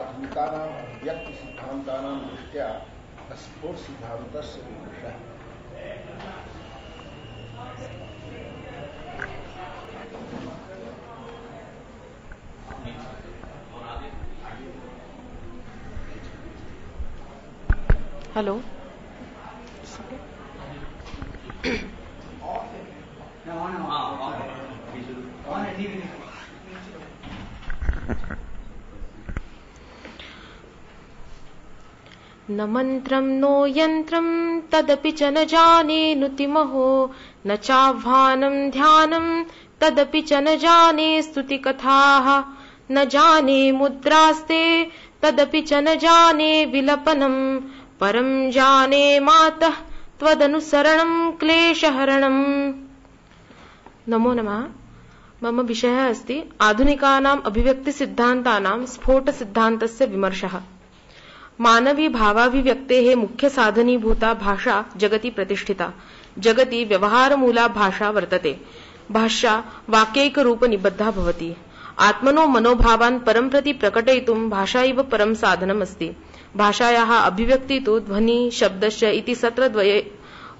आधुनिकानां व्यक्तिसिद्धान्तानां दृष्ट्या स्फोटसिद्धान्तस्य विमर्शः। हेलो, न मन्त्रं नो यन्त्रं तदपि च न जाने नुतिमहो, न चाह्वानं ध्यानं तदपि च न जाने स्तुतिकथाः, न जाने मुद्रास्ते तदपि च न जाने विलपनं, परं जाने मातः त्वदनुसरणं क्लेशहरणम्। नमो नमः। मम विषयः अस्ति आधुनिकानाम् अभिव्यक्तिसिद्धान्तानां स्फोटसिद्धान्तस्य विमर्शः। मानवी भावाभिव्यक्तेः मुख्य साधनीभूता भाषा जगति प्रतिष्ठिता। जगति व्यवहारमूला भाषा वर्तते। भाषा वाक्यैकरूपनिबद्धा भवति। आत्मनो मनोभावान् परं प्रति प्रकटयितुं भाषा इव परं साधनम् अस्ति। भाषायाः अभिव्यक्ति तु ध्वनि शब्दश्च इति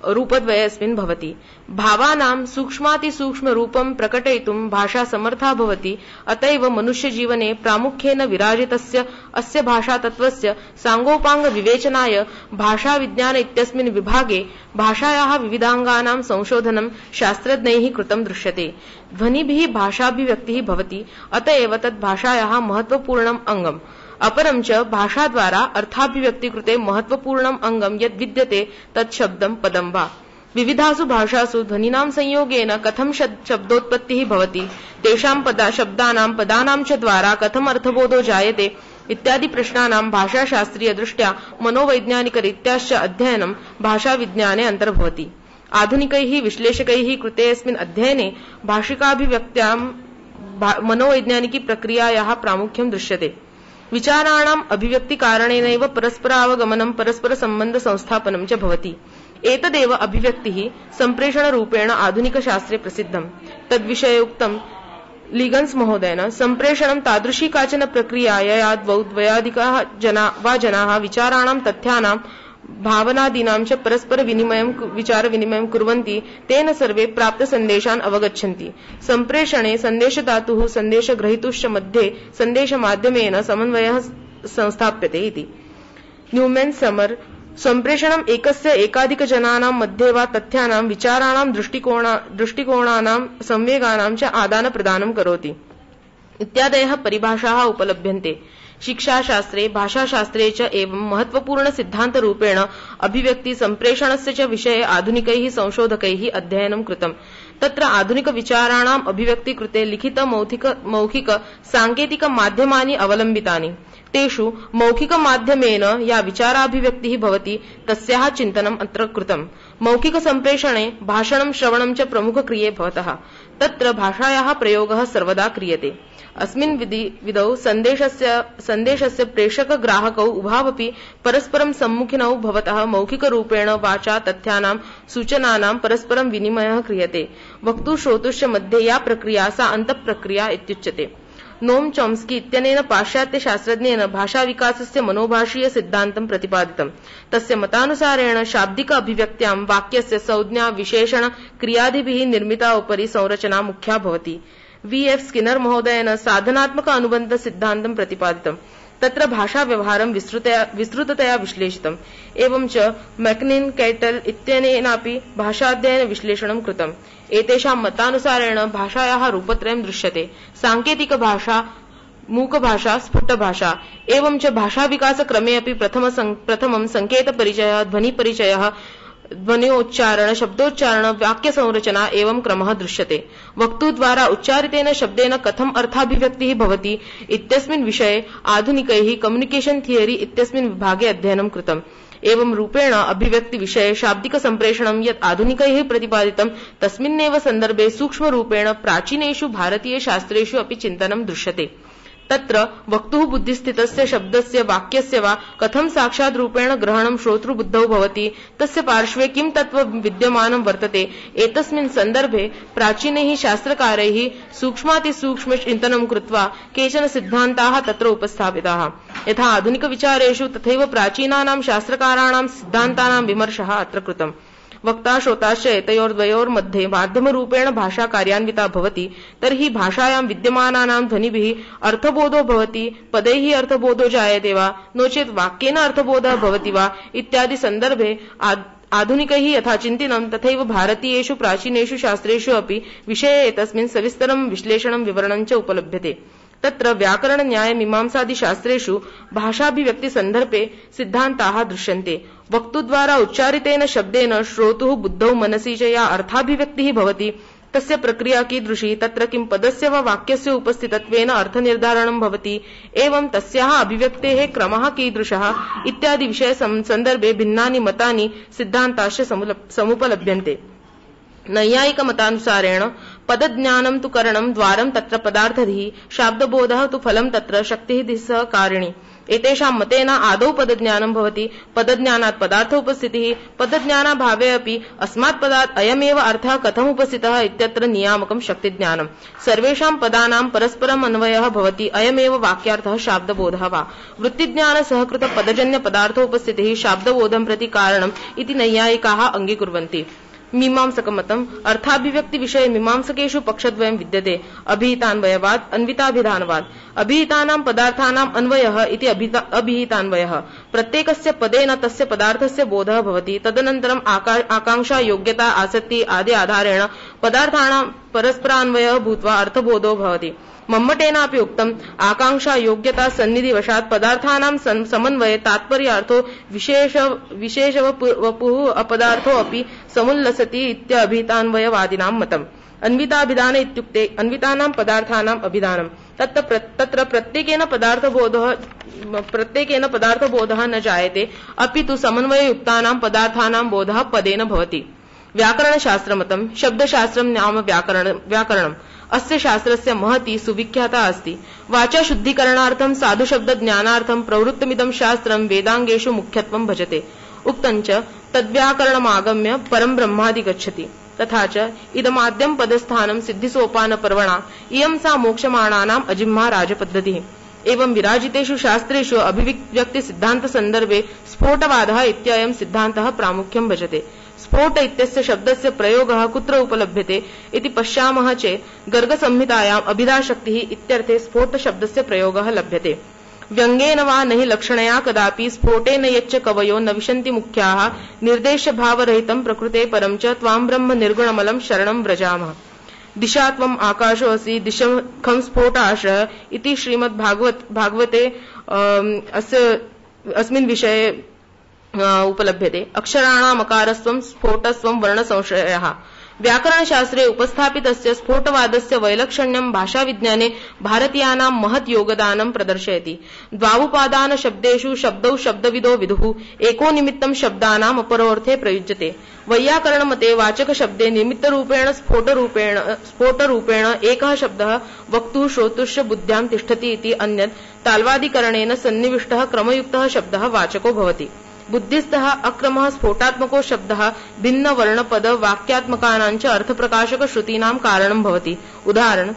रूपद्वयेऽस्मिन् भवति। भावानां सूक्ष्मातिसूक्ष्मरूपं प्रकटयितुं भाषा समर्था भवति। अत एव मनुष्यजीवने प्रामुख्येन विराजितस्य अस्य भाषातत्त्वस्य साङ्गोपाङ्गविवेचनाय भाषाविज्ञान इत्यस्मिन् विभागे भाषायाः विविधाङ्गानां संशोधनं शास्त्रज्ञैः कृतं दृश्यते। ध्वनिभिः भाषाभिव्यक्तिः भवति, अत एव तद् भाषायाः महत्त्वपूर्णम् अङ्गम्। अपरं च भाषाद्वारा अर्थाभिव्यक्तिकृते महत्त्वपूर्णम् अङ्गं यद् विद्यते तत् शब्दं पदं वा। विविधासु भाषासु ध्वनीनां संयोगेन कथं शब्दोत्पत्तिः भवति, तेषां शब्दानां पदानां च द्वारा कथम् अर्थबोधो जायते इत्यादि प्रश्नानां भाषाशास्त्रीयदृष्ट्या मनोवैज्ञानिकरीत्याश्च अध्ययनं भाषाविज्ञाने अन्तर्भवति। आधुनिकैः विश्लेषकैः कृतेऽस्मिन् अध्ययने भाषिकाभिव्यक्त्यां मनोवैज्ञानिकी प्रक्रियायाः प्रामुख्यं दृश्यते। विचाराणाम् अभिव्यक्तिकारणेनैव परस्परावगमनं परस्परसम्बन्धसंस्थापनं च भवति। एतदेव अभिव्यक्तिः सम्प्रेषणरूपेण आधुनिकशास्त्रे प्रसिद्धम्। तद्विषये उक्तं लिगन्स् महोदयेन, सम्प्रेषणं तादृशी काचन प्रक्रिया यया द्वौ द्वयाधिकाः जनाः विचाराणां तथ्यानां भावनादीनां च विचारविनिमयं कुर्वन्ति, तेन सर्वे प्राप्तसन्देशान् अवगच्छन्ति। सम्प्रेषणे सन्देशदातुः सन्देशग्रहीतुश्च मध्ये सन्देशमाध्यमेन समन्वयः संस्थाप्यते इति। न्यूमेन् समर्, सम्प्रेषणम् एकस्य एकाधिकजनानां मध्ये वा तथ्यानां विचाराणां दृष्टिकोणानां संवेगानां च आदानप्रदानं करोति इत्यादयः परिभाषाः उपलभ्यन्ते। शिक्षाशास्त्रे भाषाशास्त्रे च एवं महत्त्वपूर्णसिद्धान्तरूपेण अभिव्यक्ति सम्प्रेषणस्य च विषये आधुनिकैः संशोधकैः अध्ययनं कृतम्। तत्र आधुनिकविचाराणाम् अभिव्यक्तिकृते लिखित मौखिक साङ्केतिकमाध्यमानि अवलम्बितानि। तेषु मौखिकमाध्यमेन या विचाराभिव्यक्तिः भवति तस्याः चिन्तनम् अत्र कृतम्। मौखिकसम्प्रेषणे भाषणं श्रवणं च प्रमुखक्रिये भवतः। तत्र भाषायाः प्रयोगः सर्वदा क्रियते। अस्मिन् विधौ सन्देशस्य प्रेषकग्राहकौ उभावपि परस्परं सम्मुखिनौ भवतः मौखिकरूपेण वाचा तथ्यानां सूचनानां परस्परं विनिमयः क्रियते। वक्तुश्रोतुश्च मध्ये या प्रक्रिया सा अन्तःप्रक्रिया इत्युच्यते। नोम चॉम्स्की इत्यनेन पाश्चात्यशास्त्रज्ञेन भाषाविकासस्य मनोभाषीय सिद्धान्तं प्रतिपादितम्। तस्य मतानुसारेण शाब्दिक अभिव्यक्त्यां वाक्यस्य संज्ञा विशेषण क्रियादिभिः निर्मिता उपरि संरचना मुख्या भवति। V.F. स्किनर महोदयेन साधनात्मक अनुबन्ध सिद्धान्तं प्रतिपादितम्। तत्र भाषाव्यवहारं विस्तृततया विश्लेषितम्। एवं च मैकनिन् कैटल् इत्यनेनापि भाषाध्ययन विश्लेषणं कृतम्। एतेषां मतानुसारेण भाषायाः रूपत्रयं दृश्यते: साङ्केतिकभाषा, मूकभाषा, स्फुटभाषा। एवं च भाषाविकासक्रमे अपि प्रथमं सङ्केतपरिचयः, ध्वनिपरिचयः, ध्वन्योच्चारण, शब्दोच्चारण, वाक्यसंरचना एवं क्रमः दृश्यते। वक्तुद्वारा उच्चारितेन शब्देन कथम् अर्थाभिव्यक्तिः भवति इत्यस्मिन् विषये आधुनिकैः कम्युनिकेशन् थियरी इत्यस्मिन् विभागे अध्ययनं कृतम्। एवं रूपेण अभिव्यक्तिविषये शाब्दिकसम्प्रेषणं यत् आधुनिकैः प्रतिपादितं तस्मिन्नेव सन्दर्भे सूक्ष्मरूपेण प्राचीनेषु भारतीयशास्त्रेषु अपि चिन्तनं दृश्यते। तत्र वक्तुः बुद्धिस्थितस्य शब्दस्य वाक्यस्य वा कथं साक्षात् रूपेण ग्रहणं श्रोतृबुद्धौ भवति तस्य पार्श्वे किं तत्त्वं विद्यमानं वर्तते। एतस्मिन् सन्दर्भे प्राचीनैः शास्त्रकारैः सूक्ष्मातिसूक्ष्म चिन्तनं कृत्वा केचन सिद्धान्ताः तत्र उपस्थापिताः। यथा आधुनिकविचारेषु तथैव प्राचीनानां शास्त्रकाराणां सिद्धान्तानां विमर्शः अत्र कृतम्। वक्ता श्रोताश्च एतयोर्द्वयोर्मध्ये माध्यमरूपेण भाषा कार्यान्विता भवति तर्हि भाषायां विद्यमानानां ध्वनिभिः अर्थबोधो भवति, पदैः अर्थबोधो जायते वा नो चेत् वाक्येन अर्थबोधः भवति वा इत्यादि सन्दर्भे आधुनिकैः यथा चिन्तनं तथैव भारतीयेषु प्राचीनेषु शास्त्रेषु अपि विषये एतस्मिन् सविस्तरं विश्लेषणं विवरणं च उपलभ्यते। तत्र व्याकरण न्याय मीमांसादि शास्त्रेषु भाषाभिव्यक्तिसन्दर्भे सिद्धान्ताः दृश्यन्ते। वक्तुद्वारा उच्चारितेन शब्देन श्रोतुः बुद्धौ मनसि च या अर्थाभिव्यक्तिः भवति तस्य प्रक्रिया कीदृशी, तत्र किं पदस्य वा वाक्यस्य उपस्थितत्वेन अर्थनिर्धारणं भवति, एवं तस्याः अभिव्यक्तेः क्रमः कीदृशः इत्यादि विषय सन्दर्भे भिन्नानि मतानि सिद्धान्ताश्च समुपलभ्यन्ते। नैयायिकमतानुसारेण पदज्ञानं तु करणं द्वारं तत्र पदार्थधिः, शाब्दबोधः तु फलं तत्र शक्तिः सह कारिणी। एतेषां मतेन आदौ पदज्ञानं भवति, पदज्ञानात् पदार्थ उपस्थितिः, पदज्ञानाभावे अपि अस्मात् पदात् अयमेव अर्थः कथम् उपस्थितः इत्यत्र नियामकं शक्तिज्ञानं। सर्वेषां पदानां परस्परम् अन्वयः भवति, अयमेव वाक्यार्थः शाब्दबोधः वा। वृत्तिज्ञानसहकृत पदजन्यपदार्थोपस्थितिः शाब्दबोधं प्रति कारणम् इति नैयायिकाः अङ्गीकुर्वन्ति। मीमांसकमतम् अर्थाभिव्यक्ति विषये मीमांसकेषु पक्षद्वयं विद्यते, अभिहितान्वयवाद, अन्विताभिधानवाद। अभिहितानां पदार्थानाम् अन्वयः इति अभिहितान्वयः। प्रत्येकस्य पदेन तस्य पदार्थस्य बोधः भवति, तदनन्तरम् आकांक्षा, योग्यता, आसक्ति आदि आधारेण पदार्थानां परस्परान्वयः भूत्वा अर्थबोधो भवति। मम्मटेनापि उक्तम्, आकांक्षा योग्यता सन्निधिवशात् पदार्थानां समन्वये तात्पर्यार्थो विशेषवपुः अपदार्थो अपि समुल्लसति इत्यभिहितान्वयवादिनां मतम्। अन्विताभिधान इत्युक्ते अन्वितानां पदार्थानाम् अभिधानम्। तत्र प्रत्येकेन पदार्थबोधः न जायते, अपि तु समन्वययुक्तानां पदार्थानां बोधः पदेन भवति। व्याकरणशास्त्रमतम् शब्दशास्त्रं नाम व्याकरणम्। अस्य शास्त्रस्य महती सुविख्याता अस्ति। वाचा शुद्धीकरणार्थं साधुशब्दज्ञानार्थं प्रवृत्तमिदं शास्त्रं वेदाङ्गेषु मुख्यत्वं भजते। उक्तञ्च तद्व्याकरणमागम्य परं ब्रह्मादिगच्छति। तथा च इदमाद्यं पदस्थानं सिद्धिसोपानपर्वणा इयं सा मोक्षमाणानाम् अजिह्मा राजपद्धतिः। एवं विराजितेषु शास्त्रेषु अभिव्यक्तिसिद्धान्तसन्दर्भे स्फोटवादः इत्ययं सिद्धान्तः प्रामुख्यं भजते। स्फोट इत्यस्य शब्दस्य प्रयोगः कुत्र उपलभ्यते इति पश्यामः चेत् गर्गसंहितायाम् अभिधाशक्तिः इत्यर्थे स्फोटशब्दस्य प्रयोगः लभ्यते। व्यङ्गेन वा न हि लक्षणया कदापि स्फोटेन यच्च कवयो न विशन्ति मुख्याः निर्देशभावरहितं प्रकृते परं च त्वां ब्रह्म निर्गुणमलं शरणं व्रजामः। दिशा त्वम् आकाशो असि दिशखं स्फोटाश्रयः इति श्रीमद्भागवते अस्मिन् विषये उपलभ्यते। अक्षराणाम् अकारस्त्वं स्फोटस्त्वं वर्णसंशयः। व्याकरणशास्त्रे उपस्थापितस्य स्फोटवादस्य वैलक्षण्यं भाषाविज्ञाने भारतीयानां महत् योगदानं प्रदर्शयति। द्वावुपादानशब्देषु शब्दौ शब्दविदो विदुः, एको निमित्तं शब्दानाम् अपरोऽर्थे प्रयुज्यते। वैयाकरणमते वाचकशब्दे निमित्तरूपेण स्फोटरूपेण एकः शब्दः वक्तुः श्रोतुश्च बुद्ध्यां तिष्ठति इति, अन्यत् ताल्वादिकरणेन सन्निविष्टः क्रमयुक्तः शब्दः वाचको भवति। बुद्धिस्थः अक्रमः स्फोटात्मको शब्दः भिन्न वर्णपद वाक्यात्मकानां च अर्थप्रकाशक श्रुतीनां कारणं भवति। उदाहरण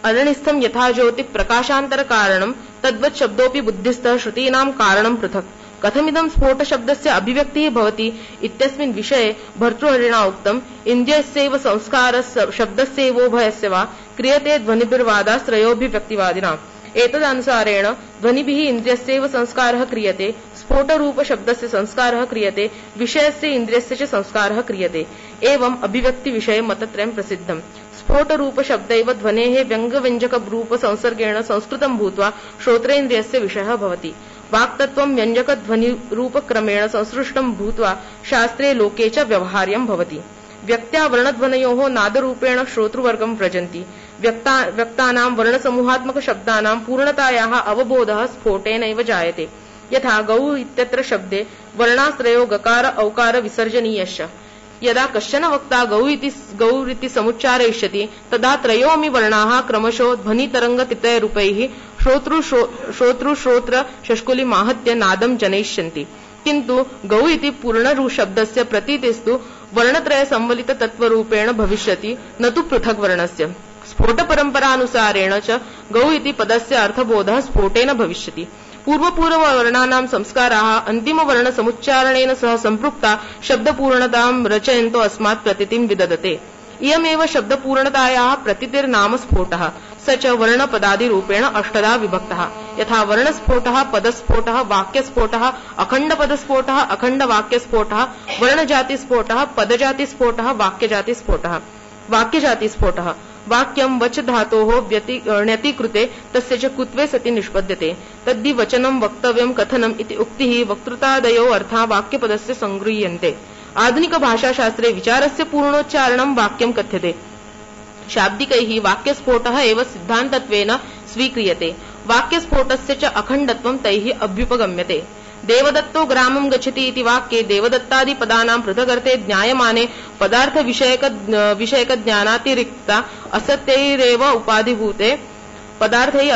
अरणिस्थं यथा ज्योति प्रकाशान्तर कारणं तद्वत् शब्दोऽपि बुद्धिस्थः श्रुतीनां कारणं पृथक्। कथमिदं स्फोटशब्दस्य अभिव्यक्तिः भवति इत्यस्मिन् विषये भर्तृहरिणा उक्तम्, इन्द्रियस्यैव संस्कारस्य शब्दस्यैवोभयस्य वा क्रियते ध्वनिभिर्वादास्त्रयोभिव्यक्तिवादिनाम्। एतदनुसारेण ध्वनिभिः इन्द्रियस्यैव संस्कारः क्रियते, स्फोटरूपशब्दस्य संस्कारः क्रियते, विषयस्य इन्द्रियस्य च संस्कारः क्रियते। एवम् अभिव्यक्तिविषये मतत्रयं प्रसिद्धम्। स्फोटरूपशब्दैव ध्वनेः व्यङ्गव्यञ्जकरूपसंसर्गेण संस्कृतं भूत्वा श्रोत्रेन्द्रियस्य विषयः भवति। वाक्तत्वं व्यञ्जकध्वनिरूपक्रमेण संसृष्टं भूत्वा शास्त्रे लोके च व्यवहार्यं भवति। व्यक्त्या वर्णध्वनयोः नादरूपेण श्रोतृवर्गं व्रजन्ति। व्यक्तानां वर्णसमूहात्मकशब्दानां पूर्णतायाः अवबोधः स्फोटेनैव जायते। यथा गौ इत्यत्र शब्दे वर्णास्त्रयो गकार औकार विसर्जनीयश्च। यदा कश्चन वक्ता गौरिति समुच्चारयिष्यति तदा त्रयोऽपि वर्णाः क्रमशः ध्वनितरङ्गतितयरूपैः श्रोत्र शष्कुली माहत्य नादं जनयिष्यन्ति। किन्तु गौ इति पूर्णशब्दस्य प्रतीतिस्तु वर्णत्रय संवलित तत्वरूपेण भविष्यति, न तु पृथक् वर्णस्य। स्फोटपरम्परानुसारेण च गौ इति पदस्य अर्थबोधः स्फोटेन भविष्यति। पूर्ववर्णानां संस्काराः अन्तिमवर्णसमुच्चारणेन सह सम्पृक्ता शब्दपूर्णतां रचयन्तो अस्मात् प्रतीतिं विदधते। इयमेव शब्दपूर्णतायाः प्रतीतिर्नाम स्फोटः। स च वर्णपदादिरूपेण अष्टधा विभक्तः। यथा वर्णस्फोटः, पदस्फोटः, वाक्यस्फोटः, अखण्डपदस्फोटः, अखण्डवाक्यस्फोटः, वर्णजातिस्फोटः, पदजातिस्फोटः, वाक्यजातिस्फोटः। वाक्यजातिस्फोटः वाक्यं वच धातोः ण्यतिकृते तस्य च कुत्वे सति निष्पद्यते। तद्धि वचनं वक्तव्यं कथनम् इति उक्तिः वक्तृतादयो अर्थाः वाक्यपदस्य संगृह्यन्ते। आधुनिक भाषाशास्त्रे विचारस्य पूर्णोच्चारणं वाक्यं कथ्यते। शाब्दिकैः वाक्यस्फोटः एव सिद्धान्तत्वेन स्वीक्रियते। वाक्यस्फोटस्य च अखण्डत्वं तैः अभ्युपगम्यते। देवदत्तो ग्रामं गच्छति इति वाक्ये देवदत्तादिपदानां पृथगर्थे ज्ञायमाने पदार्थ विषयक ज्ञानातिरिक्ता असत्यैरेव उपाधिभूते पदार्थैः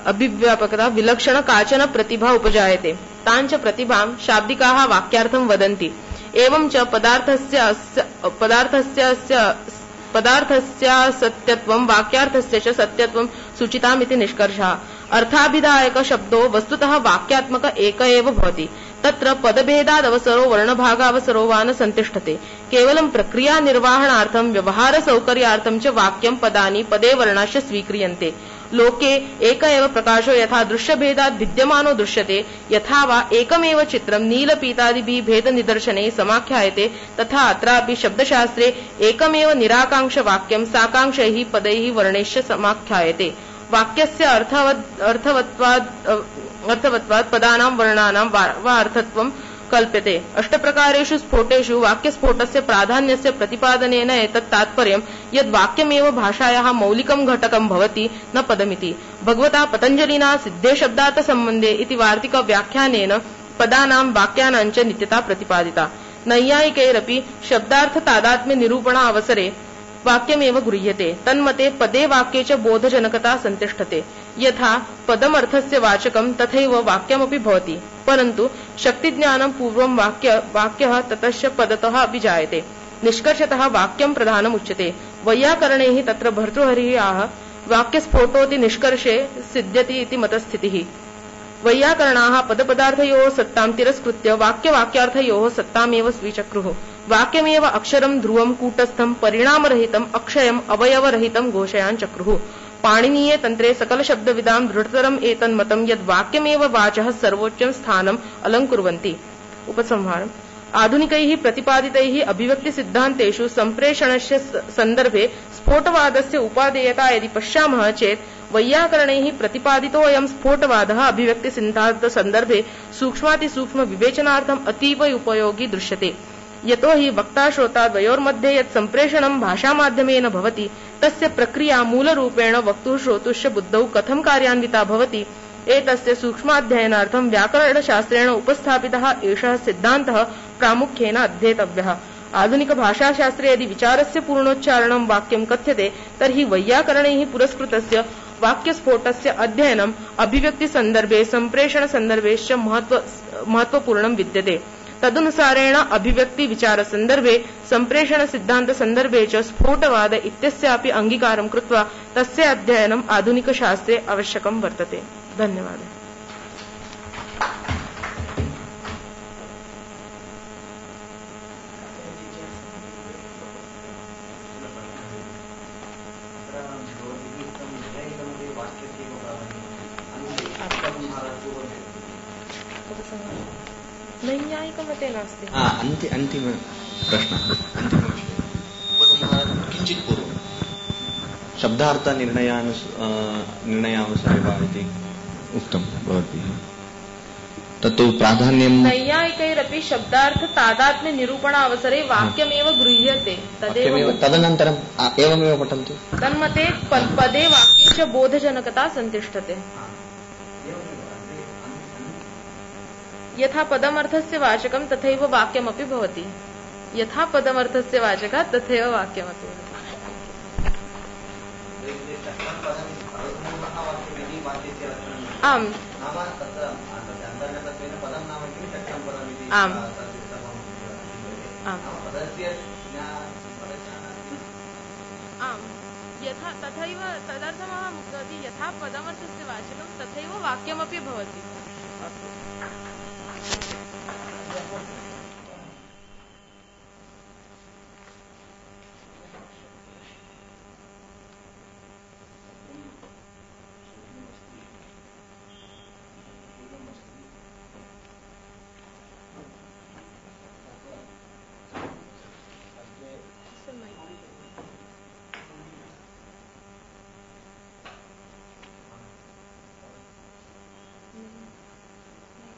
अभिव्यापकता विलक्षण काचन प्रतिभा उपजायते। ताञ्च प्रतिभां शाब्दिकाः वाक्यार्थं वदन्ति। एवं च पदार्थस्य सत्यत्वं वाक्यार्थस्य च सत्यत्वं सूचितामिति निष्कर्षः। अर्थाभिधायक शब्दो वस्तुतः वाक्यात्मक एक एव भवति। तत्र पदभेदादवसरो वर्णभागावसरो वा न संतिष्ठते। केवलं प्रक्रिया निर्वहणार्थं व्यवहारसौकर्यार्थं च वाक्यं पदानि पदे वर्णाश्च स्वीक्रियन्ते। लोके एक एव प्रकाशो यथा दृश्यभेदात् विद्यमानो दृश्यते, यथा वा एकमेव चित्रं नीलपीतादिभिः भेदनिदर्शने समाख्यायते, तथा अत्रापि शब्दशास्त्रे एकमेव निराकाङ्क्ष वाक्यं साकाङ्क्षैः पदैः वर्णैश्च समाख्यायते। वाक्यस्य अर्थवत्वात् पदानां वर्णानां वा अर्थत्वं कल्प्यते। अष्टप्रकारेषु स्फोटेषु वाक्यस्फोटस्य प्राधान्यस्य प्रतिपादनेन एतत् तात्पर्यं यद् वाक्यमेव भाषायाः मौलिकं घटकं भवति, न पदमिति। भगवता पतञ्जलिना सिद्धे शब्दार्थ सम्बन्धे इति वार्तिक व्याख्यानेन पदानां वाक्यानां च नित्यता प्रतिपादिता। नैयायिकैरपि शब्दार्थ तादात्म्य निरूपणावसरे वाक्यमेव गृह्यते। तन्मते पदे वाक्ये च बोधजनकता संतिष्ठते। यथा पदमर्थस्य वाचकं तथैव वाक्यमपि भवति, परन्तु शक्तिज्ञानं पूर्वं वाक्यः ततश्च पदतः अपि जायते। निष्कर्षतः वाक्यं प्रधानमुच्यते। वैयाकरणैः तत्र भर्तृहरिः आह वाक्यस्फोटोति निष्कर्षे सिद्ध्यति इति मतस्थितिः। वैयाकरणाः पदपदार्थयोः सत्तां तिरस्कृत्य वाक्यवाक्यार्थयोः सत्तामेव स्वीचक्रुः। वाक्यमेव अक्षरं ध्रुवं कूटस्थं परिणामरहितम् अक्षयम् अवयवरहितं घोषयाञ्चक्रुः। पाणिनीये तन्त्रे सकलशब्दविदां दृढतरम् एतन्मतं यद् वाक्यमेव वाचः सर्वोच्चं स्थानम् अलङ्कुर्वन्ति। उपसंहारम्। आधुनिकैः प्रतिपादितैः अभिव्यक्तिसिद्धान्तेषु सम्प्रेषणस्य सन्दर्भे स्फोटवादस्य उपादेयता यदि पश्यामः चेत् वैयाकरणैः प्रतिपादितोऽयं स्फोटवादः अभिव्यक्तिसिद्धान्तसन्दर्भे सूक्ष्मातिसूक्ष्म विवेचनार्थम् अतीव उपयोगी दृश्यते। यतो हि वक्ता-श्रोता-द्वयोर्मध्ये यत् सम्प्रेषणं भाषामाध्यमेन भवति, तस्य प्रक्रिया मूलरूपेण वक्तुः श्रोतुश्च बुद्धौ कथं कार्यान्विता भवति, एतस्य सूक्ष्माध्ययनार्थं व्याकरणशास्त्रेण उपस्थापितः एषः सिद्धान्तः प्रामुख्येन अध्येतव्यः। आधुनिकभाषाशास्त्रे यदि विचारस्य पूर्णोच्चारणं वाक्यं कथ्यते, तर्हि वैयाकरणैः पुरस्कृतस्य वाक्यस्फोटस्य अध्ययनम् अभिव्यक्तिसन्दर्भे सम्प्रेषणसन्दर्भेश्च महत्वपूर्णं विद्यते। तदनुसारेण अभिव्यक्ति विचार संदर्भे संप्रेषण सिद्धांत संदर्भे च स्फोटवाद इत्यस्यापि अंगीकारं कृत्वा तस्य अध्ययनम् आधुनिक शास्त्रे आवश्यकं वर्तते। धन्यवादः। नैयायिकमते नास्ति। अन्तिम प्रश्नः किञ्चित् पूर्वं शब्दार्थनिर्णयानुसारे वा इति उक्तं भवद्भिः। तत्तु प्राधान्यं नैयायिकैरपि शब्दार्थ तादात्म्य निरूपणावसरे वाक्यमेव गृह्यते। तदनन्तरम् एवमेव पठन्तु। तन्मते पदे वाक्ये च बोधजनकता संतिष्ठते। यथा पदमर्थस्य वाचकं तथैव वाक्यमपि भवति। यथा पदमर्थस्य वाचकः तथैव वाक्यमपि भवति। आम् आम् आम् यथा तथैव तदर्थमहम् उक्तवती यथा पदमर्थस्य वाचकं तथैव वाक्यमपि भवति।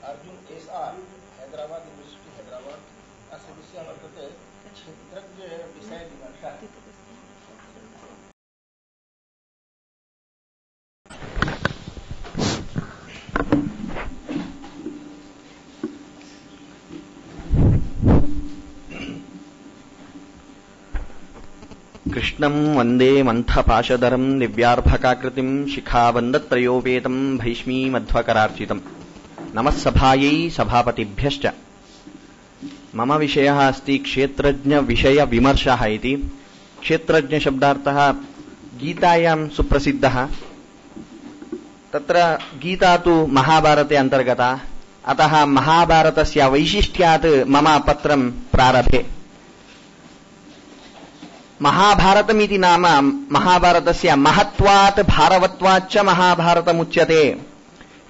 अर्जुन SR हैदराबाद यूनिवर्सिटी हैदराबाद अस्य विषयः वर्तते क्षेत्रज्ञ विषय विमर्शः। कृष्णं वन्दे मन्थपाशधरं दिव्यार्भकाकृतिं शिखाबन्धत्रयोपेतं भैष्मीमध्वकरार्चितम् नमः सभायै सभापतिभ्यश्च। मम विषयः अस्ति क्षेत्रज्ञ विषय विमर्शः इति। क्षेत्रज्ञ शब्दार्थः गीतायां सुप्रसिद्धः। तत्र गीता तु महाभारते अन्तर्गता, अतः महाभारतस्य वैशिष्ट्यात् मम पत्रं प्रारभे। महाभारतमिति नाम महाभारतस्य महत्वात् भारवत्वाच्च महाभारतमुच्यते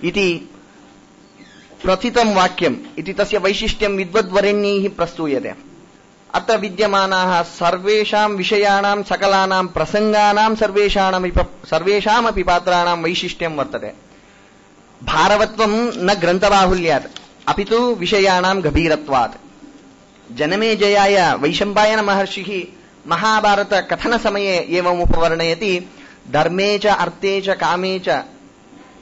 इति प्रथितं वाक्यम् इति तस्य वैशिष्ट्यं विद्वद्वरेण्यैः प्रस्तूयते। अत्र विद्यमानाः सर्वेषां विषयाणां सकलानां प्रसङ्गानां सर्वेषामपि पात्राणां वैशिष्ट्यं वर्तते। भारवत्वं न ग्रन्थबाहुल्यात् अपि तु विषयाणां गभीरत्वात्। जनमेजयाय वैशम्पायन महर्षिः महाभारत कथनसमये एवम् उपवर्णयति, धर्मे च अर्थे च कामे च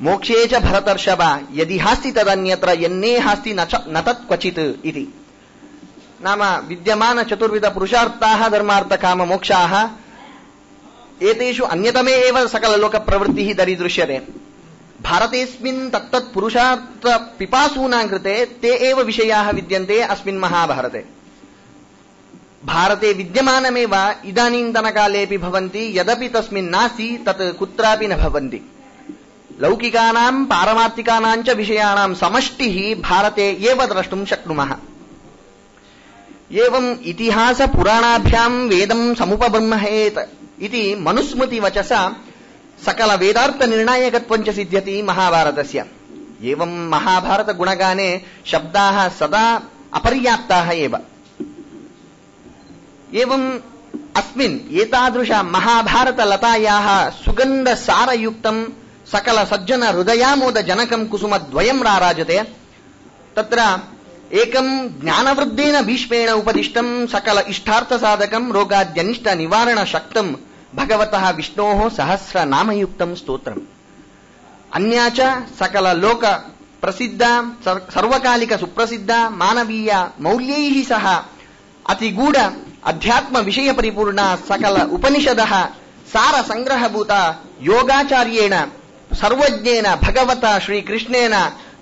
मोक्षे च भरतर्षभ यदि हास्ति तदन्यत्र यन्ने हास्ति न तत् क्वचित् इति। नाम विद्यमान चतुर्विध पुरुषार्थाः धर्मार्थ काम मोक्षाः, एतेषु अन्यतमे एव सकललोक प्रवृत्तिः दरीदृश्यते। भारतेऽस्मिन् तत्तत् पुरुषार्थ पिपासूनां कृते ते एव विषयाः विद्यन्ते अस्मिन् महाभारते। भारते विद्यमानमेव इदानीन्तनकालेऽपि भवन्ति, यदपि तस्मिन् नास्ति तत् कुत्रापि न भवन्ति। लौकिकानां पारमार्थिकानां च विषयाणां समष्टिः भारते एव द्रष्टुं शक्नुमः। एवम् इतिहास पुराणाभ्यां वेदं समुपब्रह्महेत् इति मनुस्मृतिवचसा सकल वेदार्थ निर्णायकत्वं च सिद्ध्यति महाभारतस्य। एवं महाभारत गुणगाने शब्दाः सदा अपर्याप्ताः एव। एवं अस्मिन् एतादृश महाभारतलतायाः सुगन्धसारयुक्तं सकल सज्जन हृदयामोद जनकं कुसुमद्वयं राराजते। तत्र एकं ज्ञानवृद्धेन भीष्मेण उपदिष्टं सकल इष्टार्थसाधकं रोगाद्यनिष्ट निवारण शक्तं भगवतः विष्णोः सहस्रनामयुक्तं स्तोत्रम्। अन्या च सकल लोक प्रसिद्ध सर्वकालिक सुप्रसिद्ध मानवीय मौल्यैः सह अतिगूढ अध्यात्म विषय परिपूर्ण सकल उपनिषदः सार संग्रहभूत योगाचार्येण सर्वज्ञेन भगवता श्रीकृष्णेन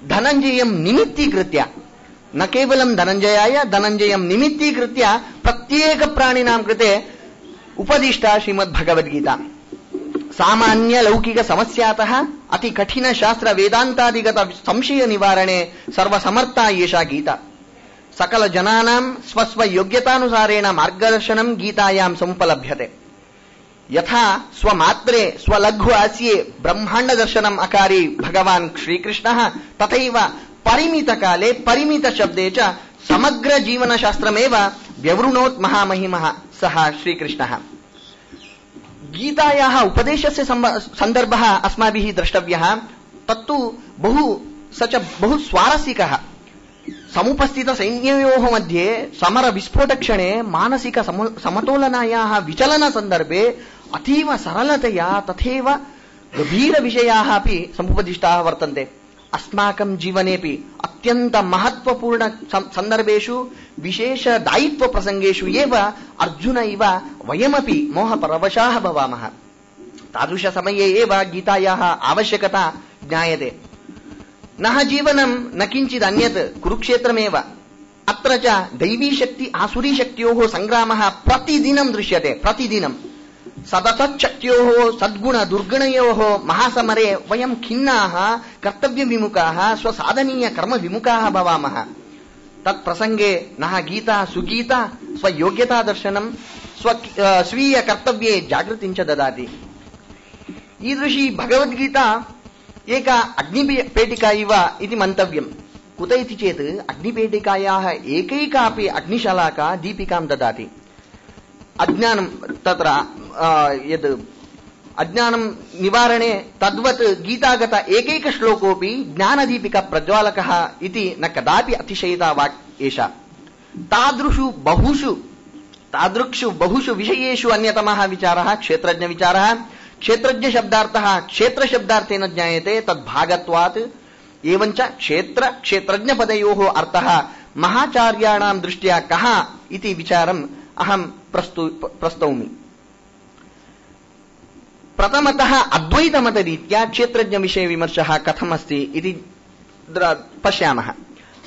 धनञ्जयं निमित्तीकृत्य, न केवलं धनञ्जयाय, धनञ्जयं निमित्तीकृत्य प्रत्येक प्राणिनां कृते उपदिष्टा श्रीमद्भगवद्गीता। सामान्य लौकिक समस्यातः अति कठिन शास्त्र वेदान्तादिगत संशय निवारणे सर्वसमर्था एषा गीता। सकल जनानां स्वस्व योग्यतानुसारेण मार्गदर्शनं गीतायां समुपलभ्यते। यथा स्वमात्रे स्वलघु आस्ये ब्रह्मांड दर्शनम् अकारी भगवान् श्रीकृष्णः, तथैव परिमित काले परिमित शब्दे च समग्र जीवन शास्त्रमेव व्यवृणोत् महामहिमः सः श्रीकृष्णः। गीतायाः उपदेशस्य सन्दर्भः अस्माभिः द्रष्टव्यः। तत्तु बहु स्वारस्यकः। समुपस्थित सैन्ययोः मध्ये समर विस्फोटक्षणे मानसिक समतोलनायाः विचलन सन्दर्भे अतीव सरलतया तथैव गभीर विषयाः अपि समुपदिष्टाः वर्तन्ते। अस्माकं जीवनेपि अत्यन्त महत्वपूर्ण सन्दर्भेषु विशेष दायित्व प्रसंगेषु एव अर्जुन इव वयमपि मोहपरवशाः भवामः। तादृश समये एव गीतायाः आवश्यकता ज्ञायते। नः जीवनं न किञ्चित् अन्यत् कुरुक्षेत्रमेव। अत्र च दैवी शक्ति आसुरी शक्त्योः सङ्ग्रामः प्रतिदिनं दृश्यते। प्रतिदिनं सततच्छक्त्योः सद्गुण दुर्गुणयोः महासमरे वयं खिन्नाः, कर्तव्यविमुखाः, स्वसाधनीय कर्मविमुखाः भवामः। तत्प्रसङ्गे नः गीता सुगीता स्वयोग्यता दर्शनं स्वीय कर्तव्ये जागृतिं च ददाति। ईदृशी भगवद्गीता एका अग्निपेटिका इव इति मन्तव्यम्। कुत इति चेत् अग्निपेटिकायाः एकैकापि अग्निशलाका दीपिकां ददाति। अज्ञानं तत्र यद् अज्ञानं निवारणे तद्वत् गीतागत एकैकश्लोकोऽपि ज्ञानदीपिका प्रज्वालकः इति न कदापि अतिशयिता वाक् एषा। तादृक्षु बहुषु विषयेषु अन्यतमः विचारः क्षेत्रज्ञविचारः। क्षेत्रज्ञशब्दार्थः क्षेत्रशब्दार्थेन ज्ञायते, तद्भागत्वात्। एवञ्च क्षेत्रज्ञपदयोः अर्थः महाचार्याणां दृष्ट्या कः इति विचारम् अहं प्रस्तौमि। प्रथमतः अद्वैतमतरीत्या क्षेत्रज्ञविषये विमर्शः कथमस्ति इति पश्यामः।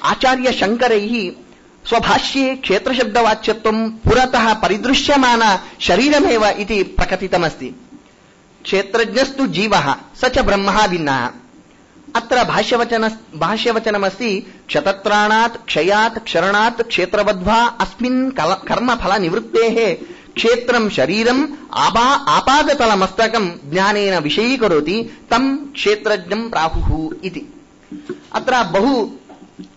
आचार्य शङ्करैः स्वभाष्ये क्षेत्रशब्दवाच्यत्वं पुरतः परिदृश्यमान शरीरमेव इति प्रकटितमस्ति। क्षेत्रज्ञस्तु जीवः स च ब्रह्मः भिन्नः। अत्र भाष्यवचनमस्ति क्षतत्राणात् क्षयात् क्षरणात् क्षेत्रवद्वा अस्मिन् कर्मफलनिवृत्तेः क्षेत्रं शरीरम् आपादतलमस्तकं ज्ञानेन विषयीकरोति तं क्षेत्रज्ञं प्राहुः इति। अत्र बहु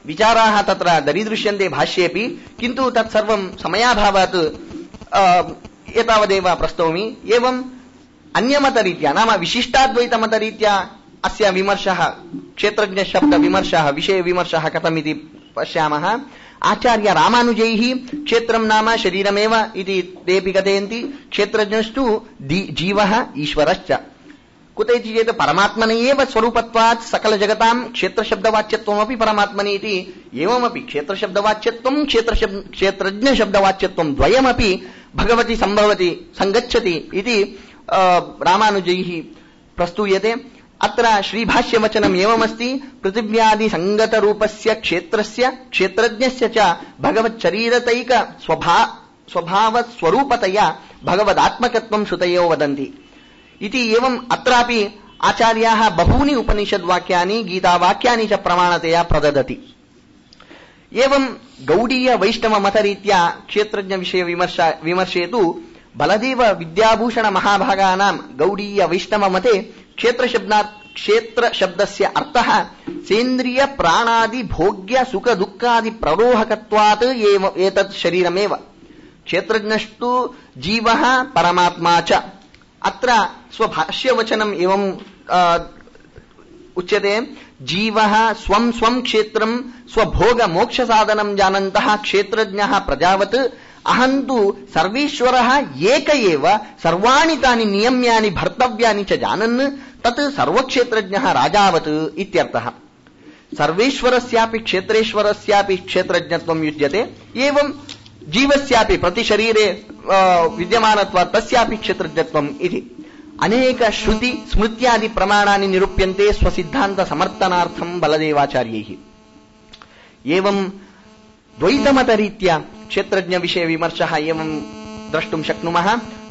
विचाराः तत्र दरीदृश्यन्ते भाष्येऽपि, किन्तु तत्सर्वं समयाभावात् एतावदेव प्रस्तौमि। एवम् अन्यमतरीत्या नाम विशिष्टाद्वैतमतरीत्या अस्य विमर्शः, क्षेत्रज्ञशब्दविमर्शः, विषयविमर्शः कथमिति पश्यामः। आचार्य रामानुजैः क्षेत्रं नाम शरीरमेव इति तेऽपि कथयन्ति। क्षेत्रज्ञस्तु जीवः ईश्वरश्च। कुत इति चेत् परमात्मनि एव स्वरूपत्वात् सकलजगतां क्षेत्रशब्दवाच्यत्वमपि परमात्मनि इति। एवमपि क्षेत्रशब्दवाच्यत्वं क्षेत्रज्ञशब्दवाच्यत्वं द्वयमपि भगवति सम्भवति सङ्गच्छति इति रामानुजैः प्रस्तूयते। अत्र श्रीभाष्यवचनम् एवमस्ति। पृथिव्यादि संगतरूपस्य क्षेत्रस्य क्षेत्रज्ञस्य च भगवच्चरीरतैक स्वभावस्वरूपतया भगवदात्मकत्वं श्रुतयो वदन्ति इति। एवम् अत्रापि आचार्याः बहूनि उपनिषद्वाक्यानि गीतावाक्यानि च प्रमाणतया प्रददति। एवं गौडीय वैष्णवमतरीत्या क्षेत्रज्ञविषय विमर्शे तु बलदेव विद्याभूषण महाभागानां गौडीय वैष्णवमते क्षेत्रशब्दस्य अर्थः सेन्द्रिय प्राणादि भोग्य सुख दुःखादि प्ररोहकत्वात् एतत् शरीरमेव। क्षेत्रज्ञस्तु जीवः परमात्मा च। अत्र स्वभाष्यवचनम् एवं उच्यते। जीवः स्वं स्वं क्षेत्रं स्वभोग मोक्ष साधनं जानन्तः क्षेत्रज्ञः प्रजावत् अहन्तु सर्वेश्वरः एक एव सर्वाणि तानि नियम्यानि भर्तव्यानि च जानन् तत् सर्वक्षेत्रज्ञः राजावत् इत्यर्थः। सर्वेश्वरस्यापि क्षेत्रेश्वरस्यापि क्षेत्रज्ञत्वं युज्यते। एवं जीवस्यापि प्रतिशरीरे विद्यमानत्वात् तस्यापि क्षेत्रज्ञत्वम् इति। अनेक श्रुति स्मृत्यादि प्रमाणानि निरूप्यन्ते स्वसिद्धान्त समर्थनार्थं बलदेवाचार्यैः। एवं द्वैतमतरीत्या क्षेत्रज्ञविषय विमर्शः एवं द्रष्टुं शक्नुमः।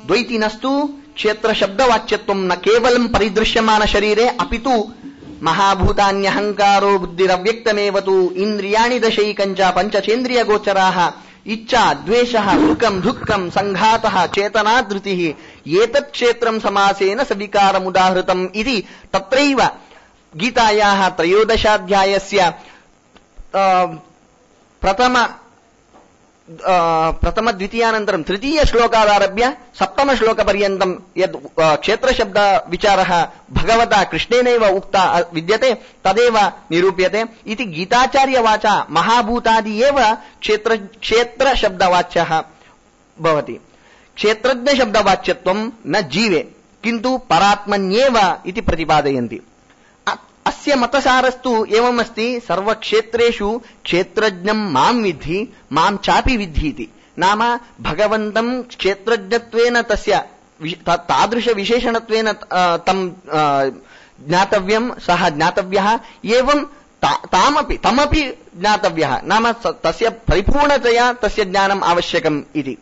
द्वैतिनस्तु क्षेत्रशब्दवाच्यत्वं न केवलं परिदृश्यमान शरीरे अपितु महाभूतान्यहङ्कारो बुद्धिरव्यक्तमेव तु इन्द्रियाणि दशैकञ्च पञ्चचेन्द्रियगोचराः इच्छा द्वेषः सुखं दुःखं संघातः चेतना धृतिः एतत् क्षेत्रं समासेन सविकारमुदाहृतम् इति। तत्रैव गीतायाः 13 प्रथम द्वितीयानन्तरं तृतीय श्लोकादारभ्य 7 श्लोकपर्यन्तं यद् क्षेत्रशब्द विचारः भगवता कृष्णेनैव उक्ता विद्यते तदेव निरूप्यते इति। गीताचार्यवाचा महाभूतादि एव क्षेत्रशब्दवाच्यः भवति। क्षेत्रज्ञशब्दवाच्यत्वं न जीवे किन्तु परात्मन्येव इति प्रतिपादयन्ति। अस्य मतसारस्तु एवमस्ति। सर्वक्षेत्रेषु क्षेत्रज्ञं मां विद्धि मां चापि विद्धि इति। नाम भगवन्तं क्षेत्रज्ञत्वेन तस्य तादृशविशेषणत्वेन तं ज्ञातव्यं, सः ज्ञातव्यः। एवं तमपि ज्ञातव्यः, नाम तस्य परिपूर्णतया तस्य ज्ञानम् आवश्यकम् इति।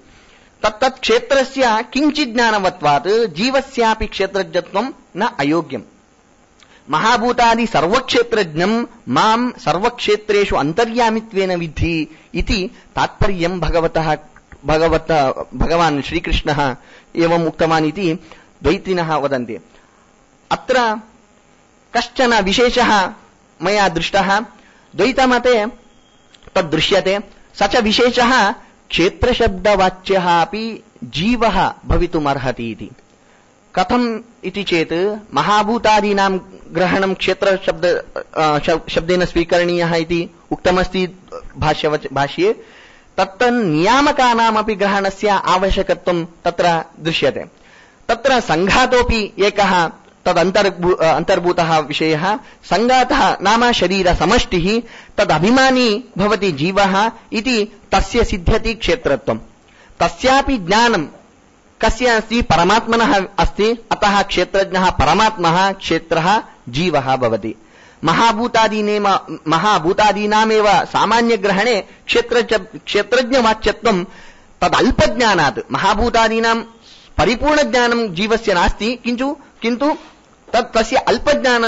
तत्तत् क्षेत्रस्य किञ्चित् ज्ञानवत्वात् जीवस्यापि क्षेत्रज्ञत्वं न अयोग्यम्। महाभूतादि सर्वक्षेत्रज्ञं मां सर्वक्षेत्रेषु अन्तर्यामित्वेन विद्धि इति तात्पर्यं भगवान् श्रीकृष्णः एवम् उक्तवान् इति द्वैतिनः वदन्ति। अत्र कश्चन विशेषः मया दृष्टः, द्वैतमते तद्दृश्यते। स च विशेषः क्षेत्रशब्दवाच्यः अपि जीवः भवितुमर्हति इति। कथम् इति चेत् महाभूतादीनां ग्रहणं क्षेत्रशब्देन स्वीकरणीयः इति उक्तमस्ति भाष्ये। तत्तन्नियामकानामपि ग्रहणस्य आवश्यकत्वं तत्र दृश्यते। तत्र सङ्घातोऽपि एकः तदन्तर्भूतः विषयः। सङ्घातः नाम शरीरसमष्टिः, तदभिमानी भवति जीवः इति तस्य सिद्ध्यति क्षेत्रत्वम्। तस्यापि ज्ञानं कस्य अस्ति? परमात्मनः अस्ति। अतः क्षेत्रज्ञः परमात्मः, क्षेत्रः जीवः भवति। महाभूतादीनामेव सामान्यग्रहणे क्षेत्रज्ञवाच्यत्वं तदल्पज्ञानात्, महाभूतादीनां परिपूर्णज्ञानं जीवस्य नास्ति, किन्तु तस्य अल्पज्ञान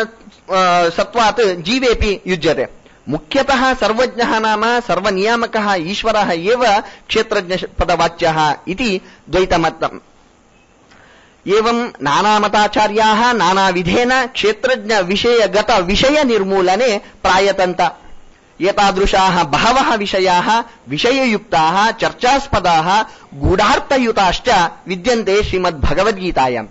सत्वात् जीवेपि युज्यते। मुख्यतः सर्वज्ञः नाम सर्वनियामकः ईश्वरः एव क्षेत्रज्ञपदवाच्यः इति द्वैतमतम्। एवं नानामताचार्याः नानाविधेन क्षेत्रज्ञविषयगतविषयनिर्मूलने प्रायतन्त। एतादृशाः बहवः विषयाः विषययुक्ताः चर्चास्पदाः गूढार्थयुताश्च विद्यन्ते श्रीमद्भगवद्गीतायाम्।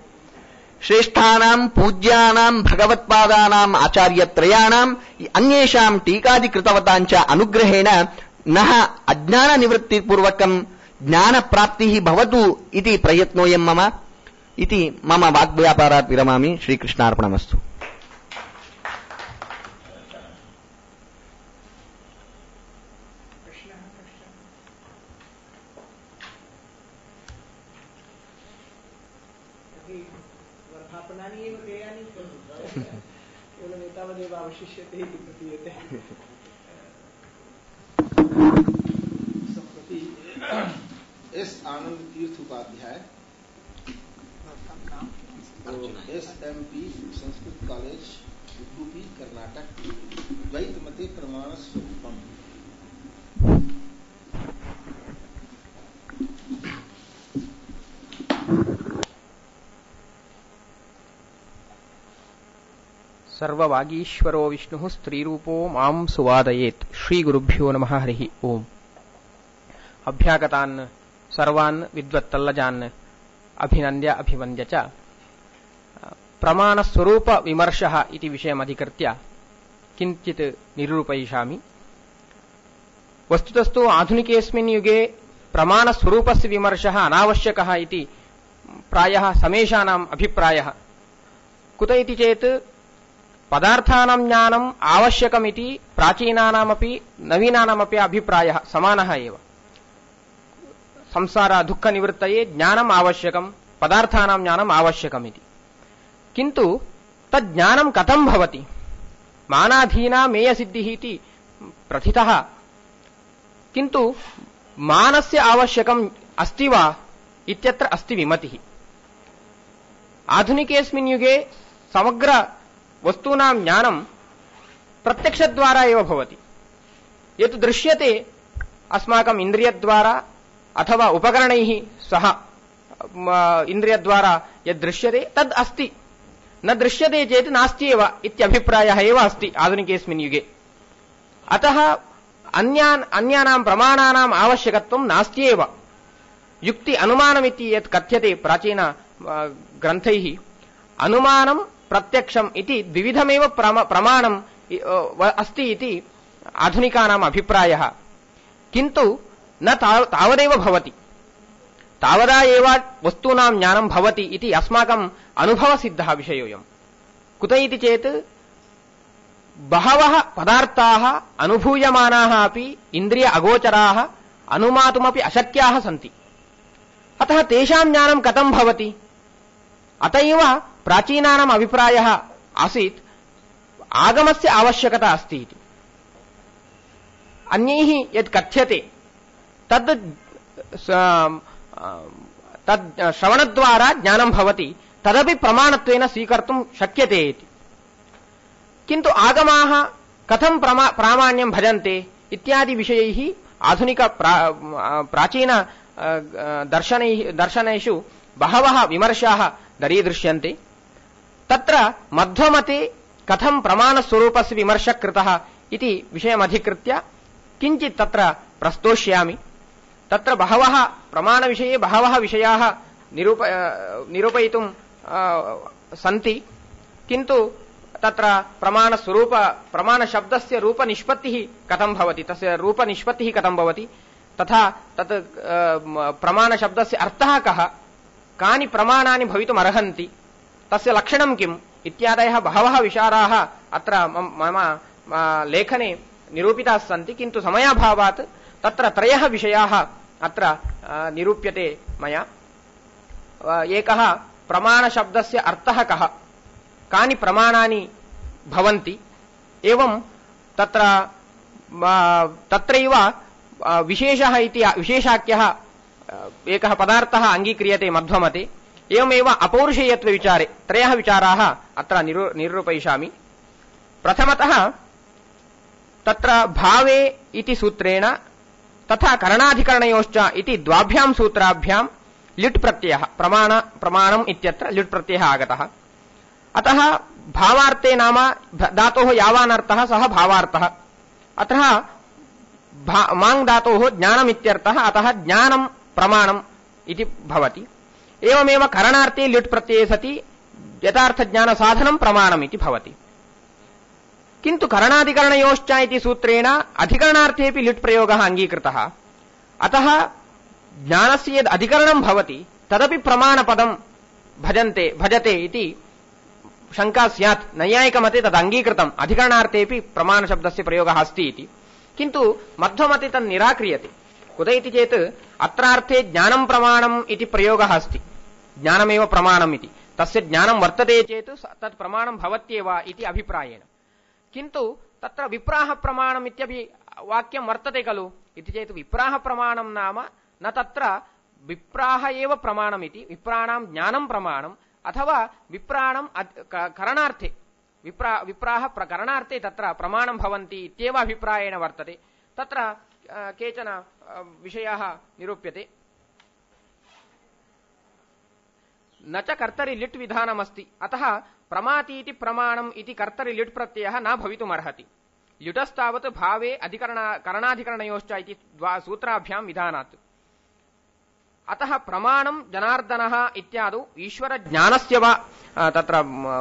श्रेष्ठानां पूज्यानां भगवत्पादानाम् आचार्यत्रयाणाम् अन्येषां टीकादिकृतवताञ्च अनुग्रहेण नः अज्ञाननिवृत्तिपूर्वकं ज्ञानप्राप्तिः भवतु इति प्रयत्नोऽयं मम इति मम वाग्व्यापारात् विरमामि। श्रीकृष्णार्पणमस्तु। अवशिष्यते इति प्रतीयते। सम्प्रति एस आनंद तीर्थ उपाध्याय SMP संस्कृत कॉलेज उडुपी कर्नाटक द्वैत मते प्रमाण स्वरूपम। सर्ववागीश्वरो विष्णुः स्त्रीरूपो मां सुवादयेत्। श्रीगुरुभ्यो नमः। हरिः ओम्। अभ्यागतान् सर्वान् विद्वत्तल्लजान् अभिनन्द्य अभिवन्द्य च प्रमाणस्वरूपविमर्शः इति विषयमधिकृत्य किञ्चित् निरूपयिष्यामि। वस्तुतस्तु आधुनिकेऽस्मिन् युगे प्रमाणस्वरूपस्य विमर्शः अनावश्यकः इति प्रायः समेषाणाम् अभिप्रायः। कुत इति चेत् पदार्थानां ज्ञानम् आवश्यकमिति प्राचीनानामपि नवीनानामपि अभिप्रायः समानः एव। संसार दुःखनिवृत्तये ज्ञानम् आवश्यकम्, पदार्थानां ज्ञानम् आवश्यकमिति। किन्तु तज्ज्ञानं कथं भवति? मानाधीना मेयसिद्धिः इति प्रथितः। किन्तु मानस्य आवश्यकम् अस्ति वा इत्यत्र अस्ति विमतिः। आधुनिकेऽस्मिन् युगे समग्र वस्तूनां ज्ञानं प्रत्यक्षद्वारा एव भवति। यत् दृश्यते अस्माकम् इन्द्रियद्वारा अथवा उपकरणैः सह इन्द्रियद्वारा यद् दृश्यते तद् अस्ति, न दृश्यते चेत् नास्ति एव इत्यभिप्रायः एव अस्ति आधुनिकेऽस्मिन् युगे। अतः अन्यानां प्रमाणानाम् आवश्यकत्वं नास्ति एव। युक्ति अनुमानमिति यत् कथ्यते प्राचीन ग्रन्थैः, अनुमानं प्रत्यक्षम् इति द्विविधमेव प्रमाणम् अस्ति इति आधुनिकानाम् अभिप्रायः। किन्तु न तावदेव भवति, तावदा एव वस्तूनां ज्ञानं भवति इति अस्माकम् अनुभवसिद्धः विषयोऽयम्। कुत इति चेत् बहवः पदार्थाः अनुभूयमानाः अपि इन्द्रिय अगोचराः, अनुमातुमपि अशक्याः सन्ति। अतः तेषां ज्ञानं कथं भवति? अत एव प्राचीनानाम् अभिप्रायः आसीत् आगमस्य आवश्यकता अस्ति इति। अन्यैः यत् कथ्यते तद् श्रवणद्वारा ज्ञानं भवति, तदपि प्रमाणत्वेन स्वीकर्तुं शक्यते इति। किन्तु आगमाः कथं प्रामाण्यं भजन्ते इत्यादि विषयैः आधुनिक प्राचीन दर्शनेषु बहवः विमर्शाः दरीदृश्यन्ते। तत्र मध्वमते कथं प्रमाणस्वरूपस्य विमर्शः कृतः इति विषयमधिकृत्य किञ्चित् तत्र प्रस्तोष्यामि। तत्र बहवः प्रमाणविषये बहवः विषयाः निरूपयितुं सन्ति, किन्तु तत्र प्रमाणशब्दस्य रूपनिष्पत्तिः कथं भवति, तस्य रूपनिष्पत्तिः कथं भवति, तथा तत् प्रमाणशब्दस्य अर्थः कः, कानि प्रमाणानि भवितुम् अर्हन्ति, तस्य लक्षणं किम् इत्यादयः बहवः विचाराः अत्र मम लेखने निरूपिताः सन्ति। किन्तु समयाभावात् तत्र त्रयः विषयाः अत्र निरूप्यते मया। एकः प्रमाणशब्दस्य अर्थः कः, कानि प्रमाणानि भवन्ति, एवं तत्रैव विशेषः इति विशेषाख्यः एकः पदार्थः अङ्गीक्रियते मध्वमते। एवमेव अपौरुषेयत्वविचारे त्रयः विचाराः अत्र निरूपयिष्यामि। प्रथमतः तत्र भावे इति सूत्रेण तथा करणाधिकरणयोश्च इति द्वाभ्यां सूत्राभ्यां लिट् प्रत्ययः प्रमाणम् इत्यत्र लिट् प्रत्ययः आगतः। अतः भावार्थे नाम धातोः यावानर्थः सः भावार्थः। अतः माङ् धातोः ज्ञानमित्यर्थः, अतः ज्ञानं प्रमाणम् इति भवति। एवमेव करणार्थे लिट् प्रत्यये सति यथार्थज्ञानसाधनं प्रमाणम् इति भवति। किन्तु करणाधिकरणयोश्च इति सूत्रेण अधिकरणार्थेऽपि लिट् प्रयोगः अङ्गीकृतः। अतः ज्ञानस्य यद् अधिकरणं भवति तदपि प्रमाणपदं भजते इति शङ्का स्यात्। नैयायिकमते तद् अङ्गीकृतम्, अधिकरणार्थेऽपि प्रमाणशब्दस्य प्रयोगः अस्ति इति। किन्तु मध्वमते तन् निराक्रियते। कुत इति चेत् अत्रार्थे ज्ञानं प्रमाणम् इति प्रयोगः अस्ति, ज्ञानमेव प्रमाणम् इति। तस्य ज्ञानं वर्तते चेत् तत् प्रमाणं भवत्येव इति अभिप्रायेण। किन्तु तत्र विप्राह प्रमाणम् इत्यपि वाक्यं वर्तते खलु इति चेत् विप्राह प्रमाणं नाम न तत्र विप्राह एव प्रमाणमिति, विप्राणां ज्ञानं प्रमाणम्, अथवा विप्राणं करणार्थे विप्राह करणार्थे तत्र प्रमाणं भवन्ति इत्येव अभिप्रायेण वर्तते। तत्र केचन विषयाः निरूप्यते। न च कर्तरि लिट् विधानमस्ति, अतः प्रमाति इति प्रमाणम् इति कर्तरि लिट् प्रत्ययः न भवितुमर्हति। लिटस्तावत् भावे करणाधिकरणयोश्च इति सूत्राभ्यां विधानात्। अतः प्रमाणं जनार्दनः इत्यादौ ईश्वरज्ञानस्य वा तत्र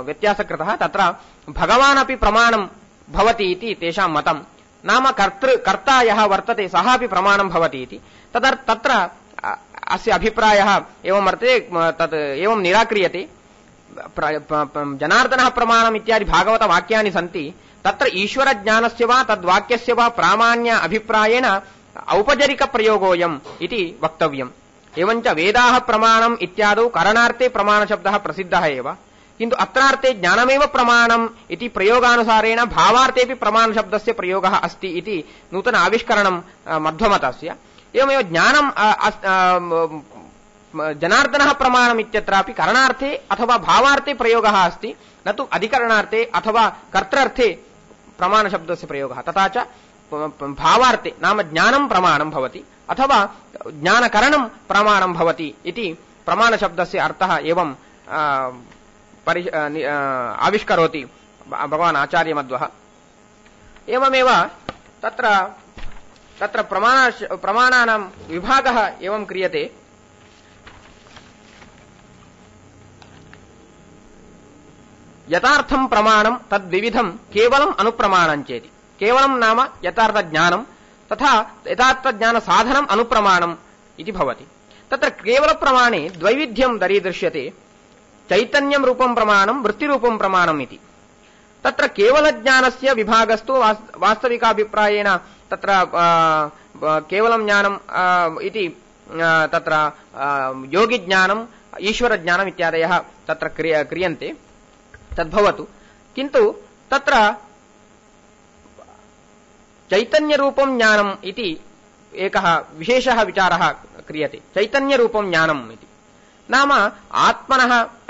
व्यत्यासः कृतः। तत्र भगवान् अपि प्रमाणं भवति इति तेषां मतं, नाम कर्ता यः वर्तते सः अपि प्रमाणं भवति इति। तत्र अस्य अभिप्रायः एवं वर्तते, तत् एवं निराक्रियते। जनार्दनः प्रमाणम् इत्यादि भागवतवाक्यानि सन्ति, तत्र ईश्वरज्ञानस्य वा तद्वाक्यस्य वा प्रामाण्य अभिप्रायेण औपचारिकप्रयोगोऽयम् इति वक्तव्यम्। एवञ्च वेदाः प्रमाणम् इत्यादौ करणार्थे प्रमाणशब्दः प्रसिद्धः एव, किन्तु अत्रार्थे ज्ञानमेव प्रमाणम् इति प्रयोगानुसारेण भावार्थेऽपि प्रमाणशब्दस्य प्रयोगः अस्ति इति नूतन आविष्करणं मध्वमतस्य। एवमेव ज्ञानं जनार्दनः प्रमाणम् इत्यत्रापि करणार्थे अथवा भावार्थे प्रयोगः अस्ति, न तु अधिकरणार्थे अथवा कर्तृर्थे प्रमाणशब्दस्य प्रयोगः। तथा च भावार्थे नाम ज्ञानं प्रमाणं भवति अथवा ज्ञानकरणं प्रमाणं भवति इति प्रमाणशब्दस्य अर्थः एवं आविष्करोति भगवान् आचार्यमध्वः। एवमेव तत्र प्रमाणानां विभागः एवं क्रियते। यथार्थं प्रमाणं तद्विविधं केवलम् अनुप्रमाणं चेति। केवलं नाम यथार्थज्ञानं, तथा यथार्थज्ञानसाधनम् अनुप्रमाणम् इति भवति। तत्र केवलप्रमाणे द्वैविध्यं दरीदृश्यते, चैतन्यं रूपं प्रमाणं, वृत्तिरूपं प्रमाणम् इति। तत्र केवलज्ञानस्य विभागस्तु वास्तविकाभिप्रायेण तत्र केवलं ज्ञानम् इति तत्र योगिज्ञानम्, ईश्वरज्ञानम् इत्यादयः तत्र क्रियन्ते, तद्भवतु। किन्तु तत्र चैतन्यरूपं ज्ञानम् इति एकः विशेषः विचारः क्रियते। चैतन्यरूपं ज्ञानम् इति नाम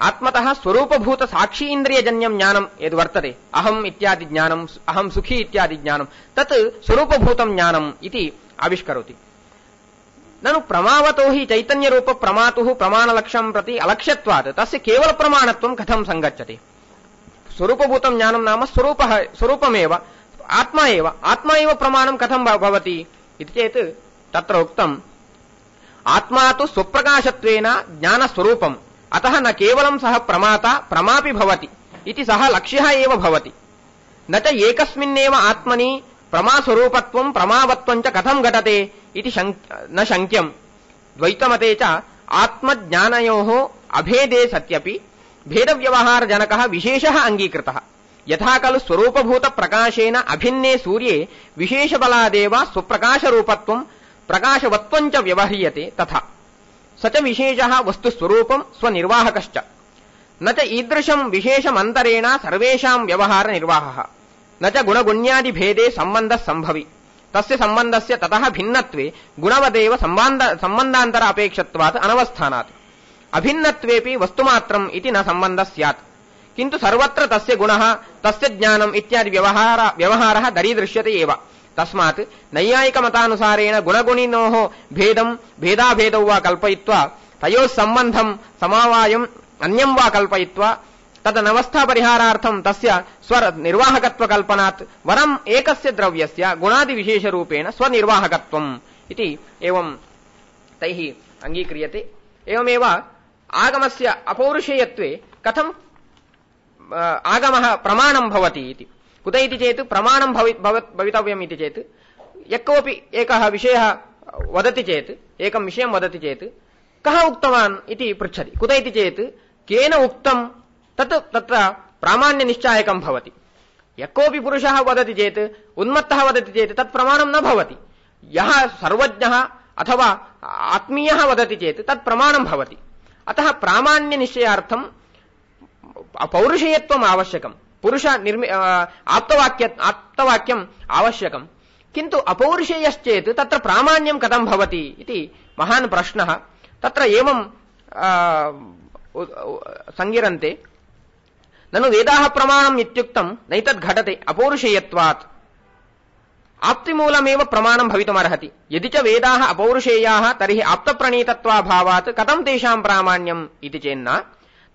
आत्मतः स्वरूपभूत साक्षी इन्द्रियजन्यं ज्ञानं यद् वर्तते, अहम् इत्यादि ज्ञानम्, अहं सुखी इत्यादि ज्ञानं, तत् स्वरूपभूतं ज्ञानम् इति आविष्करोति। ननु प्रमावतो हि चैतन्यरूप प्रमातुः प्रमाणलक्ष्यं प्रति अलक्ष्यत्वात् तस्य केवल प्रमाणत्वं कथं संगच्छति? स्वरूपभूतं ज्ञानं नाम स्वरूपमेव, आत्मा एव प्रमाणं कथं भवति इति चेत् तत्र उक्तम्, आत्मा तु स्वप्रकाशत्वेन ज्ञानस्वरूपम्, अतः न केवलं सः प्रमाता प्रमापि भवति इति सः लक्ष्यः एव भवति। न च एकस्मिन्नेव आत्मनि प्रमास्वरूपत्वं प्रमावत्वं च कथं घटते इति न शङ्क्यम्। द्वैतमते च आत्मज्ञानयोः अभेदे सत्यपि भेदव्यवहारजनकः विशेषः अङ्गीकृतः। यथा खलु स्वरूपभूतप्रकाशेन अभिन्ने सूर्ये विशेषबलादेव स्वप्रकाशरूपत्वं प्रकाशवत्वं च व्यवह्रियते, तथा स च विशेषः वस्तुस्वरूपं स्वनिर्वाहकश्च। न च ईदृशं विशेषमन्तरेण सर्वेषां व्यवहारनिर्वाहः, न च गुणगुण्यादिभेदे सम्बन्धः सम्भवी। तस्य सम्बन्धस्य ततः भिन्नत्वे गुणवदेव सम्बन्धान्तर अपेक्षत्वात् अनवस्थानात्। अभिन्नत्वेपि वस्तुमात्रम् इति न सम्बन्धः स्यात्, किन्तु सर्वत्र तस्य गुणः तस्य ज्ञानम् इत्यादि व्यवहारः दरीदृश्यते एव। तस्मात् नैयायिकमतानुसारेण गुणगुणिनोः भेदाभेदौ वा कल्पयित्वा तयोः सम्बन्धं समवायम् अन्यं वा कल्पयित्वा तदनवस्थापरिहारार्थं तस्य स्वनिर्वाहकत्वकल्पनात् वरम् एकस्य द्रव्यस्य गुणादिविशेषरूपेण स्वनिर्वाहकत्वम् इति एवं तैः अङ्गीक्रियते। एवमेव आगमस्य अपौरुषेयत्वे कथं आगमः प्रमाणं भवति इति। कुत इति चेत् प्रमाणं भवितव्यम् इति चेत् यः कोऽपि एकः विषयः वदति चेत्, एकं विषयं वदति चेत् कः उक्तवान् इति पृच्छति। कुत इति चेत् केन उक्तं तत् तत्र प्रामाण्यनिश्चायकं भवति। यः कोऽपि पुरुषः वदति चेत्, उन्मत्तः वदति चेत् तत् प्रमाणं न भवति। यः सर्वज्ञः अथवा आत्मीयः वदति चेत् तत् प्रमाणं भवति। अतः प्रामाण्यनिश्चयार्थं पौरुषेयत्वम् आवश्यकम्, आप्तवाक्यम् आवश्यकम्। किन्तु अपौरुषेयश्चेत् तत्र प्रामाण्यं कथं भवति इति महान् प्रश्नः। तत्र एवं संगिरन्ते, ननु वेदाः प्रमाणम् इत्युक्तं नैतद्घटते अपौरुषेयत्वात्। आप्तिमूलमेव प्रमाणं भवितुमर्हति। यदि च वेदाः अपौरुषेयाः तर्हि आप्तप्रणीतत्वाभावात् कथं तेषां प्रामाण्यम् इति चेन्न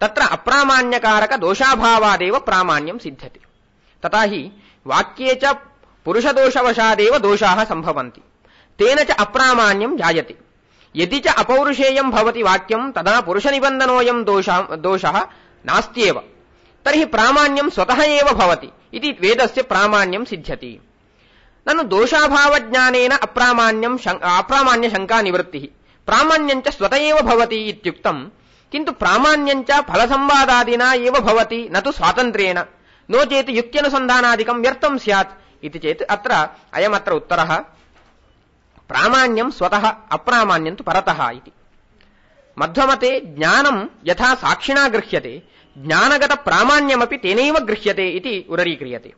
तत्र अप्रामाण्यकारक दोषाभावादेव प्रामाण्यं सिद्ध्यति। तथा हि वाक्ये च पुरुषदोषवशादेव दोषाः सम्भवन्ति, तेन च अप्रामाण्यं जायते। यदि च अपौरुषेयं भवति वाक्यं तदा पुरुषनिबन्धनोऽयं दोषः नास्त्येव, तर्हि प्रामाण्यं स्वतः एव भवति इति वेदस्य प्रामाण्यं सिद्ध्यति। ननु दोषाभावज्ञानेन अप्रामाण्यशङ्का निवृत्तिः, प्रामाण्यं च स्वतः एव भवति इत्युक्तं, किन्तु प्रामाण्यं च फलसंवादादिना एव भवति, न तु स्वातन्त्र्येण। नो चेत् युक्त्यनुसन्धानादिकं व्यर्थं स्यात् इति चेत् अयमत्र उत्तरः। प्रामाण्यं स्वतः, अप्रामाण्यं तु परतः इति। मध्वमते ज्ञानं यथा साक्षिणा गृह्यते, ज्ञानगत प्रामाण्यमपि तेनैव गृह्यते इति उररीक्रियते।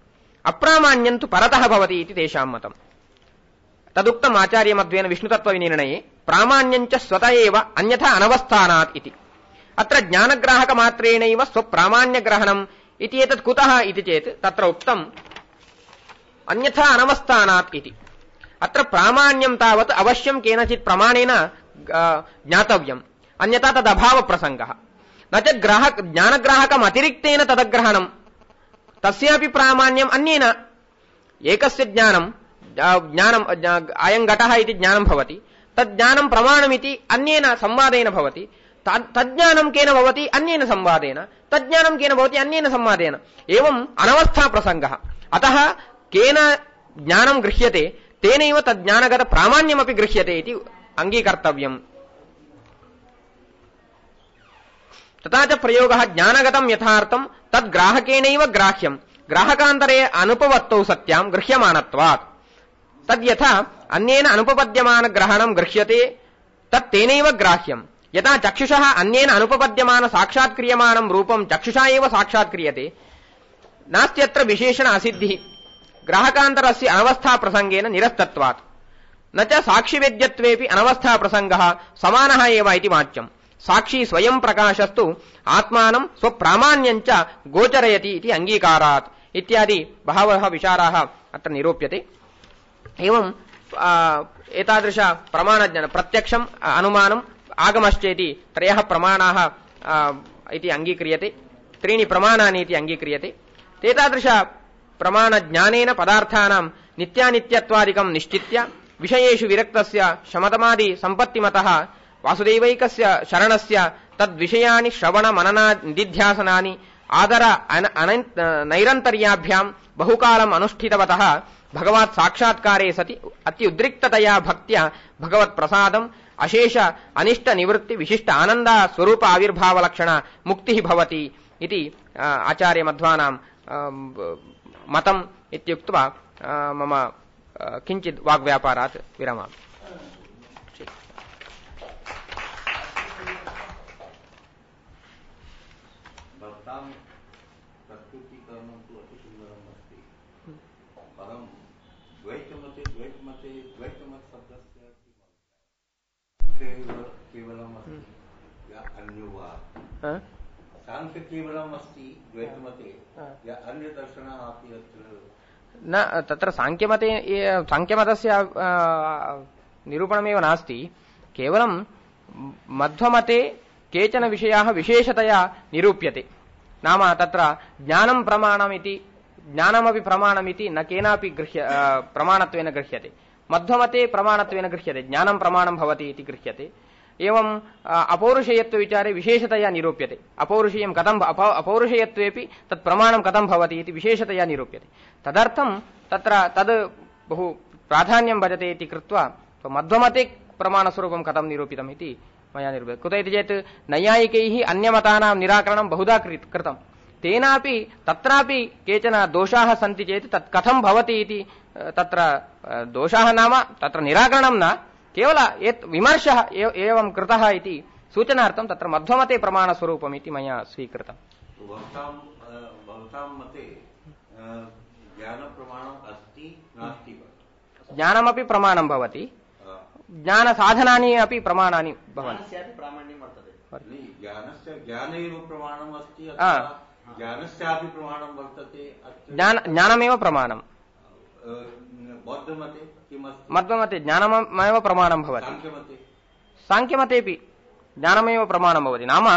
अप्रामाण्यं तु परतः भवति इति तेषां मतम्। तदुक्तम् आचार्यमध्वेन विष्णुतत्त्वविनिर्णये, प्रामाण्यं च स्वतः एव अन्यथा अनवस्थानात् इति। अत्र ज्ञानग्राहकमात्रेणैव स्वप्रामाण्यग्रहणम् इति एतत् कुतः इति चेत् तत्र उक्तम् अन्यथा अनवस्थानात् इति। अत्र प्रामाण्यं तावत् अवश्यं केनचित् प्रमाणेन ज्ञातव्यम्, अन्यथा तदभावप्रसङ्गः। न च ज्ञानग्राहकम् अतिरिक्तेन तदग्रहणम्, तस्यापि प्रामाण्यम् अन्येन। एकस्य ज्ञानम् अयं घटः इति ज्ञानं भवति, तज्ज्ञानं प्रमाणमिति अन्येन संवादेन भवति। तज्ज्ञानं केन भवति? अन्येन संवादेन। तज्ज्ञानं केन भवति? अन्येन संवादेन। एवम् अनवस्था प्रसङ्गः। अतः केन ज्ञानं गृह्यते तेनैव तज्ज्ञानगत प्रामाण्यमपि गृह्यते इति अङ्गीकर्तव्यम्। तथा च प्रयोगः ज्ञानगतं यथार्थं तद्ग्राहकेनैव ग्राह्यं, ग्राहकान्तरे अनुपवत्तौ सत्यां गृह्यमानत्वात्। तद्यथा अन्येन अनुपपद्यमानग्रहणं गृह्यते तत्तेनैव ग्राह्यम्। यथा चक्षुषः अन्येन अनुपपद्यमान साक्षात्क्रियमाणं रूपं चक्षुषा एव साक्षात्क्रियते, नास्त्यत्र विशेषण असिद्धिः। ग्राहकान्तरस्य अनवस्था प्रसंगेन निरस्तत्वात् न च साक्षिवेद्यत्वेऽपि अनवस्था प्रसंगः समानः एव इति वाच्यम् साक्षी स्वयं प्रकाशस्तु आत्मानं स्वप्रामाण्यं च गोचरयति इति अंगीकारात् इत्यादि बहवः विचाराः अत्र निरूप्यते। एवं एतादृश प्रमाणज्ञान प्रत्यक्षम् अनुमानम् आगमश्चेति त्रयः प्रमाणाः इति अंगीक्रियते त्रीणि प्रमाणानि इति अंगीक्रियते। एतादृश प्रमाणज्ञानेन पदार्थानां नित्यानित्यत्वादिकं निश्चित्य विषयेषु विरक्तस्य शमतमादि सम्पत्तिमतः वासुदैवैकस्य शरणस्य तद्विषयानि श्रवण मनना निधिध्यासनानि आदर नैरन्तर्याभ्यां बहुकालम् अनुष्ठितवतः भगवत् साक्षात्कारे सति अत्युद्रिक्ततया भक्त्या भगवत् प्रसादम् अशेष अनिष्ट निवृत्ति विशिष्ट आनन्द स्वरूप आविर्भाव लक्षण मुक्तिः भवति इति आचार्य मध्वानां मतम् इत्युक्त्वा मम किञ्चित् वाग्व्यापारात् विरमामि। भक्तां प्रस्तुतीकरणं तु अतिसुन्दरम् अस्ति परं द्वैतमते द्वैतमतशब्दस्य केवलम् अस्ति या अन्यो वा सांख्य केवलम् अस्ति द्वैतमते या अन्यदर्शनः अपि अत्र न तत्र सांख्यमतस्य निरूपणमेव नास्ति केवलं मध्वमते केचन विषयाः विशेषतया निरूप्यते नाम तत्र ज्ञानं प्रमाणमिति ज्ञानमपि प्रमाणमिति न केनापि प्रमाणत्वेन गृह्यते मध्वमते प्रमाणत्वेन गृह्यते ज्ञानं प्रमाणं भवति इति गृह्यते। एवं अपौरुषेयत्वविचारे विशेषतया निरूप्यते अपौरुषेयं कथं अपौरुषेयत्वेपि तत् प्रमाणं कथं भवति इति विशेषतया निरूप्यते तदर्थं तत्र तद् बहु प्राधान्यं भजते इति कृत्वा मध्वमते प्रमाणस्वरूपं कथं निरूपितम् इति मया निरूप्यते। कुत इति चेत् नैयायिकैः अन्यमतानां निराकरणं बहुधा कृतं तेनापि तत्रापि केचन दोषाः सन्ति चेत् तत् कथं भवति इति तत्र दोषाः नाम तत्र निराकरणं न केवल विमर्शः एवं कृतः इति सूचनार्थं तत्र मध्वमते प्रमाणस्वरूपम् इति मया स्वीकृतम्। भवतां मते ज्ञानप्रमाणम् अस्ति नास्ति वा? ज्ञानमपि प्रमाणं भवति ज्ञानसाधनानि अपि प्रमाणानि भवन्ति। ज्ञानैव प्रमाणम् अस्ति ज्ञानस्यापि प्रमाणं वर्तते ज्ञानमेव प्रमाणं बौद्धमते किमस्ति? मध्वमते ज्ञानमेव प्रमाणं भवति साङ्ख्यमतेपि ज्ञानमेव प्रमाणं भवति नाम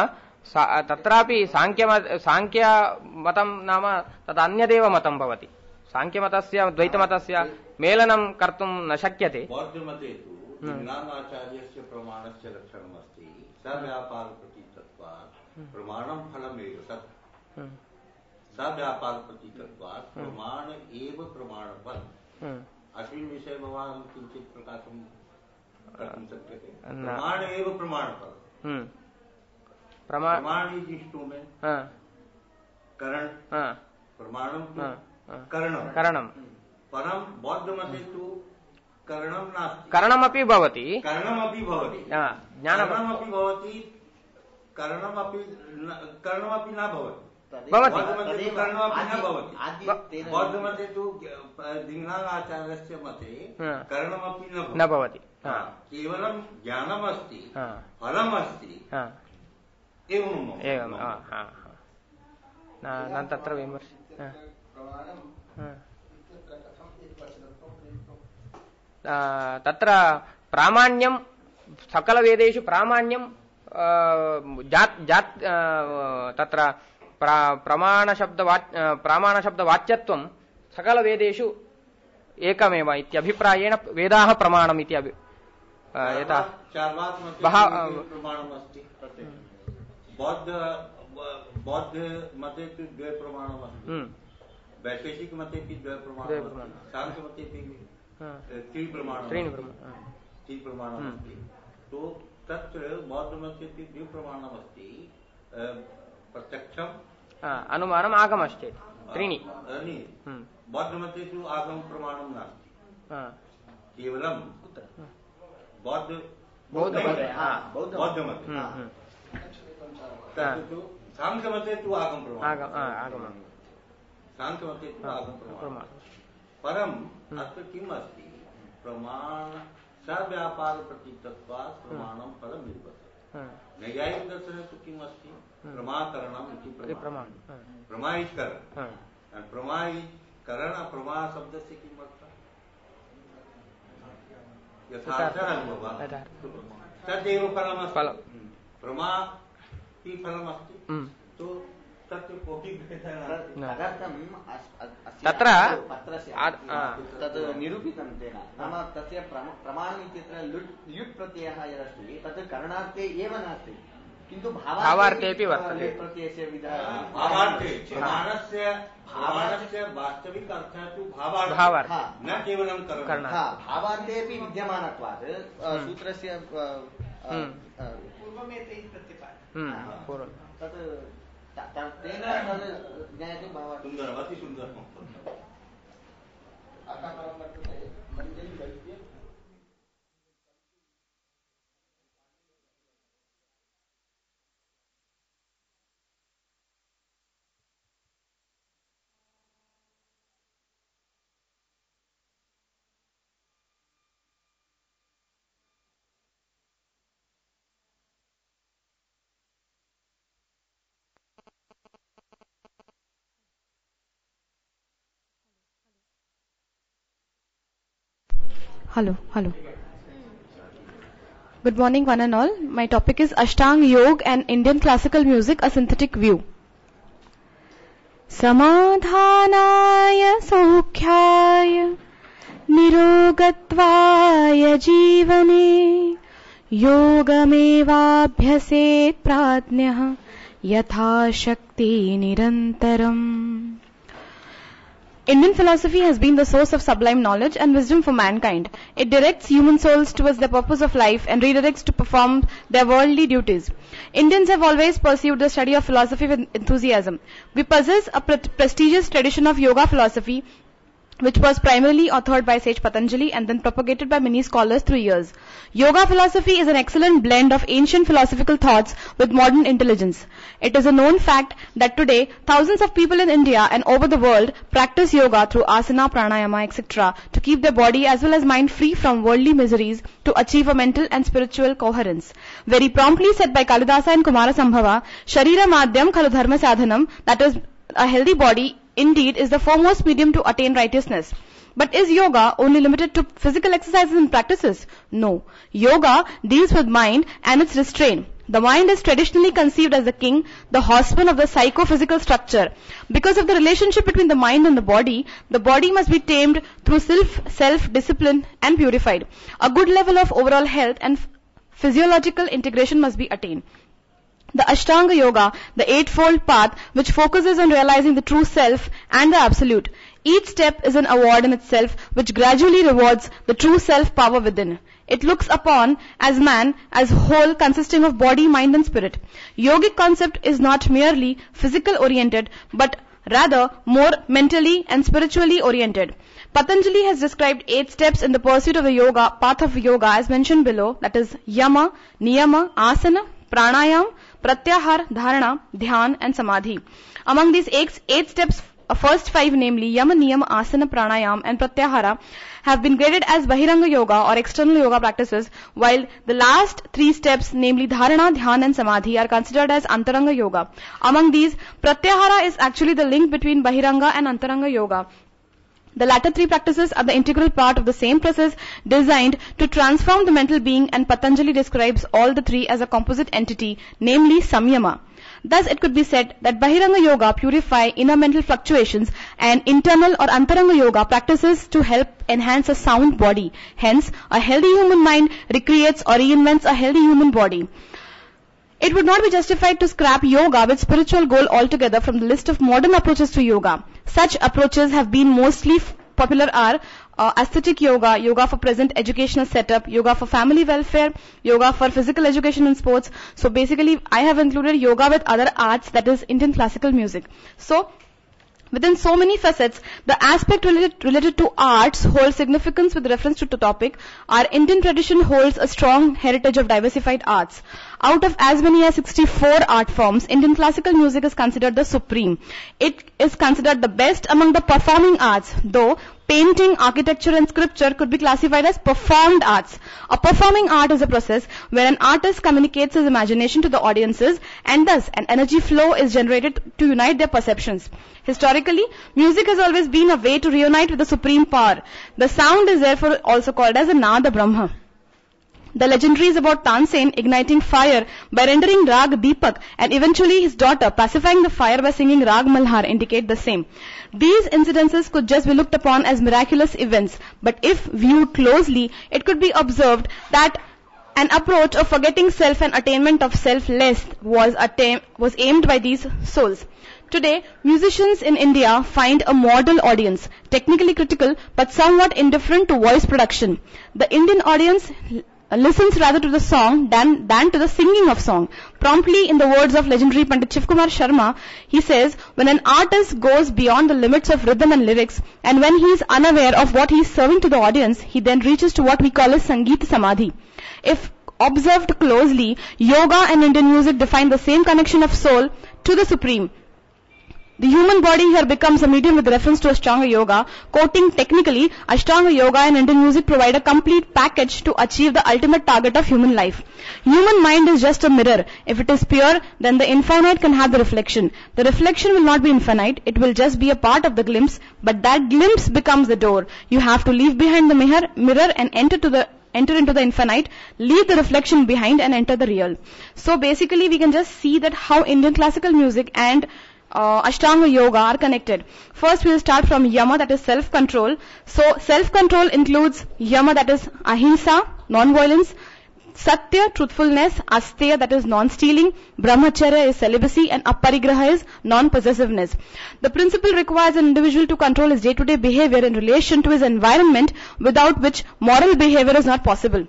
तत्रापि साङ्ख्यमतं नाम तत् अन्यदेव मतं भवति साङ्ख्यमतस्य द्वैतमतस्य मेलनं कर्तुं न शक्यते। बौद्धमते तु ज्ञानाचार्यस्य प्रमाणस्य लक्षणमस्ति सव्यापारप्रतीतत्वात् प्रमाणं फलमेव सत् सव्यापारप्रतीतत्वात् प्रमाण एव प्रमाणफलम् अस्मिन् विषये भवान् किञ्चित् प्रकाशं कर्तुं शक्यते? प्रमाण एव प्रमाणफलम् प्रमाण इज इंस्ट्रूमेंट करण प्रमाणं करणं परं बौद्धमते तु करणं नास्ति करणमपि भवति करणमपि भवति ज्ञानमपि भवति करणमपि न भवति बौद्धमते तु दिङ्नाचार्यस्य मते करणमपि न भवति केवलं ज्ञानमस्ति फलमस्ति एवं न तत्र विमर्श तत्र प्रामाण्यं सकलवेदेषु प्रामाण्यं तत्र प्रामाणशब्दवाच्यत्वं सकलवेदेषु एकमेव इत्यभिप्रायेण वेदाः प्रमाणम् इति यथा बौद्ध मते द्वे प्रमाणमस्ति वैशेषिक मते द्वे प्रमाणमस्ति सांख्य मते त्रि प्रमाणमस्ति तो तत्र बौद्ध मते द्वे प्रमाणमस्ति प्रत्यक्षम् अनुमानम् आगमश्चेत् त्रीणि बौद्ध मते तु आगम प्रमाणं नास्ति केवलं बौद्धमते सांख्यमते तु आगम प्रमाणं सांख्यमते तु आगम प्रमाणं परम अत्र किम् अस्ति प्रमाण सव्यापार प्रतीतत्वात् प्रमाणं फलं निर्वतते नैयायिक दर्शने तु किम् अस्ति प्रमाकरणम् इति प्रमायिकरण प्रमायिकरण प्रमा शब्दस्य किम् अर्थः यथार्थः अनुभवः तदेव फलमस्ति प्रमा ही फलमस्ति तो तत्र कोऽपि भेदः नास्ति तत्र तद् निरूपितं तेन नाम तस्य प्रमाणम् इत्यत्र ल्युट् प्रत्ययः यदस्ति तत् करणार्थे एव नास्ति किन्तु भावार्थेऽपि वर्तते प्रत्ययस्य भावार्थे भावार्थस्य वास्तविक अर्थः तु भावार्थ न केवलं करणं भावार्थेऽपि विद्यमानत्वात् सूत्रस्य पूर्वमेतैः प्रतिपादितं तत् तेन तद् ज्ञायते भावार्थः सुन्दरम् अति सुन्दरम् Hello. Good morning, one and all. My topic is Ashtanga Yoga and Indian classical music, a synthetic view. Samadhanaya Saukhya Nirogattvaya Jivane Yogamevabhyaset Pradnyah Yatha Shakti Nirantaram. Indian philosophy has been the source of sublime knowledge and wisdom for mankind. It directs human souls towards the purpose of life and redirects to perform their worldly duties. Indians have always pursued the study of philosophy with enthusiasm. We possess a prestigious tradition of yoga philosophy, which was primarily authored by sage Patanjali and then propagated by many scholars through years. Yoga philosophy is an excellent blend of ancient philosophical thoughts with modern intelligence. It is a known fact that today thousands of people in India and over the world practice yoga through asana, pranayama, etc. to keep their body as well as mind free from worldly miseries to achieve a mental and spiritual coherence. Very promptly said by Kalidasa and Kumara Sambhava, Sharira Madhyam Khalu Dharma Sadhanam, that is, a healthy body indeed is the foremost medium to attain righteousness. But is yoga only limited to physical exercises and practices? No. Yoga deals with mind and its restraint. The mind is traditionally conceived as the king, the horseman of the psychophysical structure. Because of the relationship between the mind and the body must be tamed through self-discipline and purified. A good level of overall health and physiological integration must be attained. The Ashtanga Yoga, the eightfold path which focuses on realizing the true self and the absolute. Each step is an award in itself which gradually rewards the true self power within. It looks upon as man as whole consisting of body, mind and spirit. Yogic concept is not merely physical oriented but rather more mentally and spiritually oriented. Patanjali has described 8 steps in the pursuit of the yoga, path of yoga as mentioned below, that is Yama, Niyama, Asana, Pranayam, Pratyahar, Dharana, Dhyan and Samadhi. Among these 8 steps, first 5 namely Yama, Niyama, Asana, Pranayam and Pratyahara have been graded as Bahiranga Yoga or external yoga practices, while the last 3 steps namely Dharana, Dhyan and Samadhi are considered as Antaranga Yoga. Among these, Pratyahara is actually the link between Bahiranga and Antaranga Yoga. The latter 3 practices are the integral part of the same process designed to transform the mental being, and Patanjali describes all the 3 as a composite entity, namely Samyama. Thus it could be said that Bahiranga Yoga purify inner mental fluctuations and internal or Antaranga Yoga practices to help enhance a sound body. Hence, a healthy human mind recreates or reinvents a healthy human body. It would not be justified to scrap yoga with spiritual goal altogether from the list of modern approaches to yoga. Such approaches have been mostly popular are aesthetic yoga, yoga for present educational setup, yoga for family welfare, yoga for physical education and sports. So basically, I have included yoga with other arts, that is Indian classical music. So, within so many facets, the aspect related to arts holds significance with reference to the topic. Our Indian tradition holds a strong heritage of diversified arts. Out of as many as 64 art forms, Indian classical music is considered the supreme. It is considered the best among the performing arts, though painting, architecture and sculpture could be classified as performed arts. A performing art is a process where an artist communicates his imagination to the audiences, and thus an energy flow is generated to unite their perceptions. Historically, music has always been a way to reunite with the supreme power. The sound is therefore also called as a Nada Brahma. The legendaries about Tansen igniting fire by rendering Rag Deepak and eventually his daughter pacifying the fire by singing Rag Malhar indicate the same. These incidences could just be looked upon as miraculous events, but if viewed closely, it could be observed that an approach of forgetting self and attainment of self-less was aimed by these souls. Today, musicians in India find a model audience, technically critical but somewhat indifferent to voice production. The Indian audience listens rather to the song than to the singing of song. Promptly, in the words of legendary Pandit Shivkumar Sharma, he says, when an artist goes beyond the limits of rhythm and lyrics, and when he is unaware of what he is serving to the audience, he then reaches to what we call as Sangeet Samadhi. If observed closely, yoga and Indian music define the same connection of soul to the supreme. The human body here becomes a medium with reference to Ashtanga Yoga. Quoting technically, Ashtanga Yoga and Indian music provide a complete package to achieve the ultimate target of human life. Human mind is just a mirror. If it is pure, then the infinite can have the reflection. The reflection will not be infinite, it will just be a part of the glimpse, but that glimpse becomes the door. You have to leave behind the mirror and enter into the infinite, leave the reflection behind and enter the real. So basically we can just see that how Indian classical music and Ashtanga Yoga are connected. First we will start from Yama, that is self-control. So self-control includes Yama, that is Ahimsa, non-violence, Satya, truthfulness, Asteya, that is non-stealing, Brahmacharya is celibacy, and Aparigraha is non-possessiveness. The principle requires an individual to control his day-to-day behavior in relation to his environment, without which moral behavior is not possible.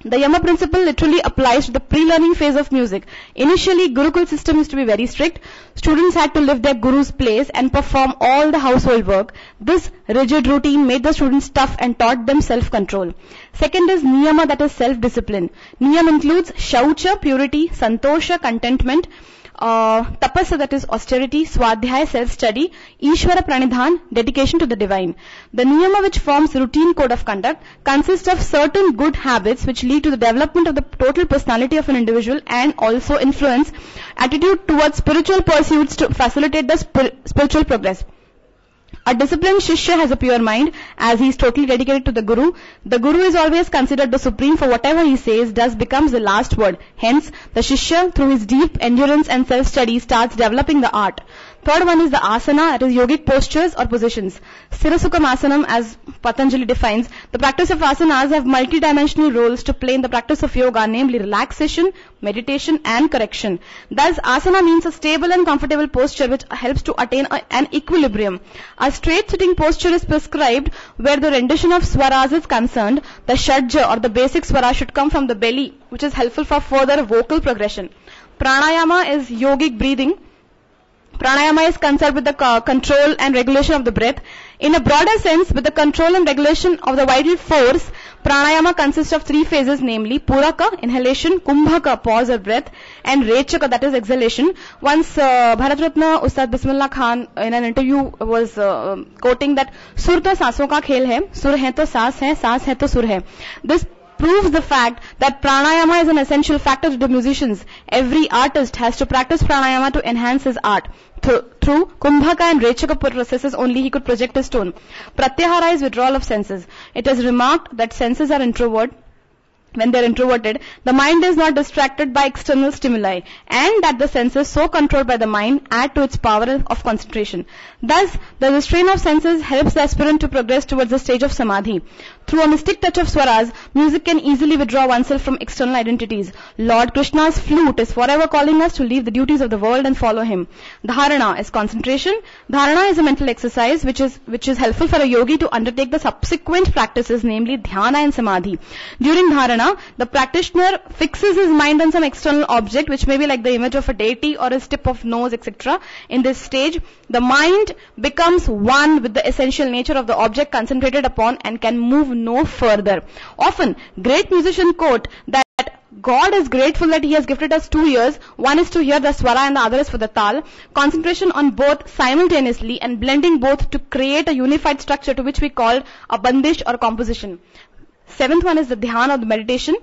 The Yama principle literally applies to the pre-learning phase of music. Initially, Gurukul system used to be very strict. Students had to live their guru's place and perform all the household work. This rigid routine made the students tough and taught them self-control. Second is Niyama, that is self-discipline. Niyam includes Shaucha, purity, Santosha, contentment, Tapasa, that is austerity, Swadhyaya, self-study, Ishvara Pranidhan, dedication to the divine. The Niyama, which forms routine code of conduct, consists of certain good habits which lead to the development of the total personality of an individual and also influence attitude towards spiritual pursuits to facilitate the spiritual progress. A disciplined Shishya has a pure mind as he is totally dedicated to the Guru. The Guru is always considered the supreme, for whatever he says thus becomes the last word. Hence, the Shishya, through his deep endurance and self-study, starts developing the art. Third one is the asana, that is yogic postures or positions. Sthirasukam asanam, as Patanjali defines, the practice of asanas have multidimensional roles to play in the practice of yoga, namely relaxation, meditation and correction. Thus, asana means a stable and comfortable posture which helps to attain an equilibrium. A straight sitting posture is prescribed where the rendition of swaras is concerned. The shadja or the basic swara should come from the belly, which is helpful for further vocal progression. Pranayama is yogic breathing. Pranayama is concerned with the control and regulation of the breath. In a broader sense, with the control and regulation of the vital force, pranayama consists of three phases, namely Puraka, inhalation, Kumbhaka, pause or breath, and Rechaka, that is exhalation. Once Bharat Ratna Ustad Bismillah Khan in an interview was quoting that Sur to saason ka khel hai, sur hai to saas hai to sur hai. This proves the fact that pranayama is an essential factor to the musicians. Every artist has to practice pranayama to enhance his art. Through Kumbhaka and Rechaka processes only he could project his tone. Pratyahara is withdrawal of senses. It is remarked that senses are introvert. When they are introverted, the mind is not distracted by external stimuli, and that the senses, so controlled by the mind, add to its power of concentration. Thus, the restraint of senses helps the aspirant to progress towards the stage of samadhi. Through a mystic touch of swaras, music can easily withdraw oneself from external identities. Lord Krishna's flute is forever calling us to leave the duties of the world and follow him. Dharana is concentration. Dharana is a mental exercise which is helpful for a yogi to undertake the subsequent practices, namely dhyana and samadhi. During dharana, the practitioner fixes his mind on some external object, which may be like the image of a deity or a tip of nose, etc. In this stage, the mind becomes one with the essential nature of the object concentrated upon and can move no further. Often, great musicians quote that God is grateful that He has gifted us 2 ears. One is to hear the swara and the other is for the tal. Concentration on both simultaneously and blending both to create a unified structure to which we call a bandish or composition. 7th one is the dhyan or the meditation.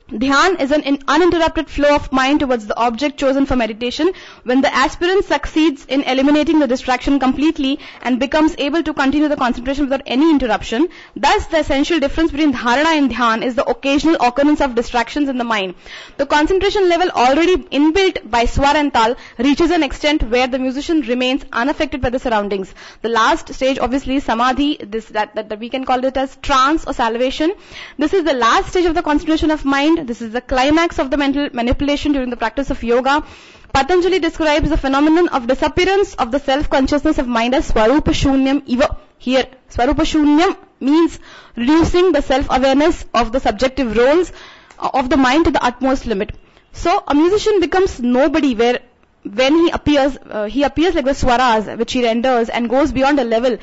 Dhyan is an uninterrupted flow of mind towards the object chosen for meditation. When the aspirant succeeds in eliminating the distraction completely and becomes able to continue the concentration without any interruption, thus the essential difference between dharana and dhyan is the occasional occurrence of distractions in the mind. The concentration level already inbuilt by swar and tal reaches an extent where the musician remains unaffected by the surroundings. The last stage obviously is samadhi, that we can call it as trance or salvation. This is the last stage of the concentration of mind. This is the climax of the mental manipulation during the practice of yoga. Patanjali describes the phenomenon of disappearance of the self-consciousness of mind as Swarupa Shunyam Iva. Here, Swarupa Shunyam means reducing the self-awareness of the subjective roles of the mind to the utmost limit. So, a musician becomes nobody when he appears like the swaras which he renders and goes beyond a level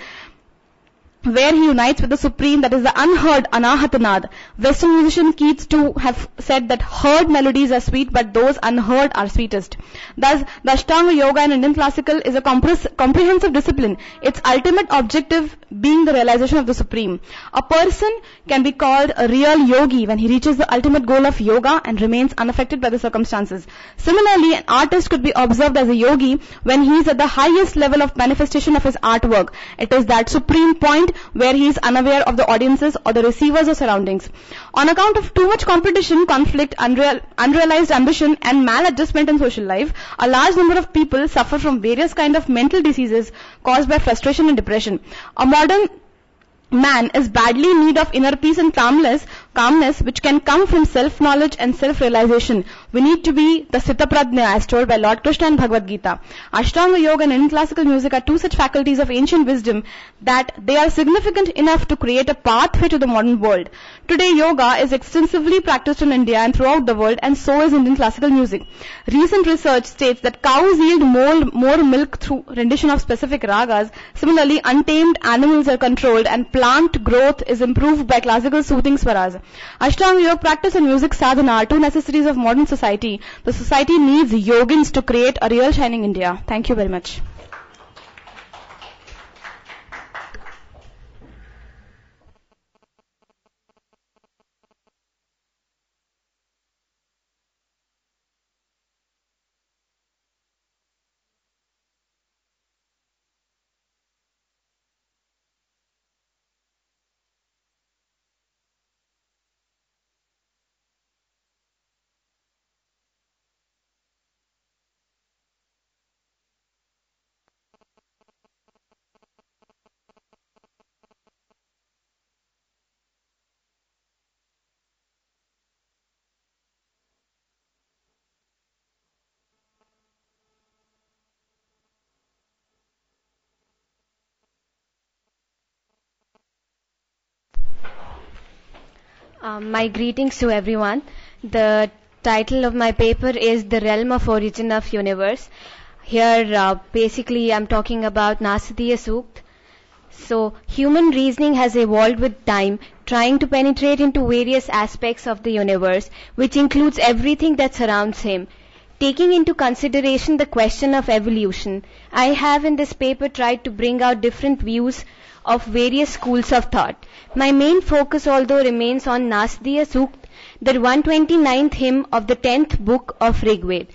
where he unites with the Supreme, that is the unheard Anahatanad. Western musician Keats too have said that heard melodies are sweet, but those unheard are sweetest. Thus, the Ashtanga Yoga in Indian classical is a comprehensive discipline, its ultimate objective being the realization of the Supreme. A person can be called a real yogi when he reaches the ultimate goal of yoga and remains unaffected by the circumstances. Similarly, an artist could be observed as a yogi when he is at the highest level of manifestation of his artwork. It is that supreme point where he is unaware of the audiences or the receivers or surroundings. On account of too much competition, conflict, unrealized ambition and maladjustment in social life, a large number of people suffer from various kinds of mental diseases caused by frustration and depression. A modern man is badly in need of inner peace and calmness which can come from self-knowledge and self-realization. We need to be the Sthitaprajna as told by Lord Krishna in Bhagavad Gita. Ashtanga Yoga and Indian classical music are two such faculties of ancient wisdom that they are significant enough to create a pathway to the modern world. Today, yoga is extensively practiced in India and throughout the world, and so is Indian classical music. Recent research states that cows yield more milk through rendition of specific ragas. Similarly, untamed animals are controlled and plant growth is improved by classical soothing swaras. Ashtanga Yoga practice and music sadhana are two necessities of modern society. The society needs yogins to create a real shining India. Thank you very much. My greetings to everyone. The title of my paper is The Realm of Origin of Universe. Here, basically, I'm talking about Nasadiya Sukt. So, human reasoning has evolved with time, trying to penetrate into various aspects of the universe, which includes everything that surrounds him. Taking into consideration the question of evolution, I have in this paper tried to bring out different views of various schools of thought. My main focus although remains on Nasadiya Sukt, the 129th hymn of the 10th book of Rigved.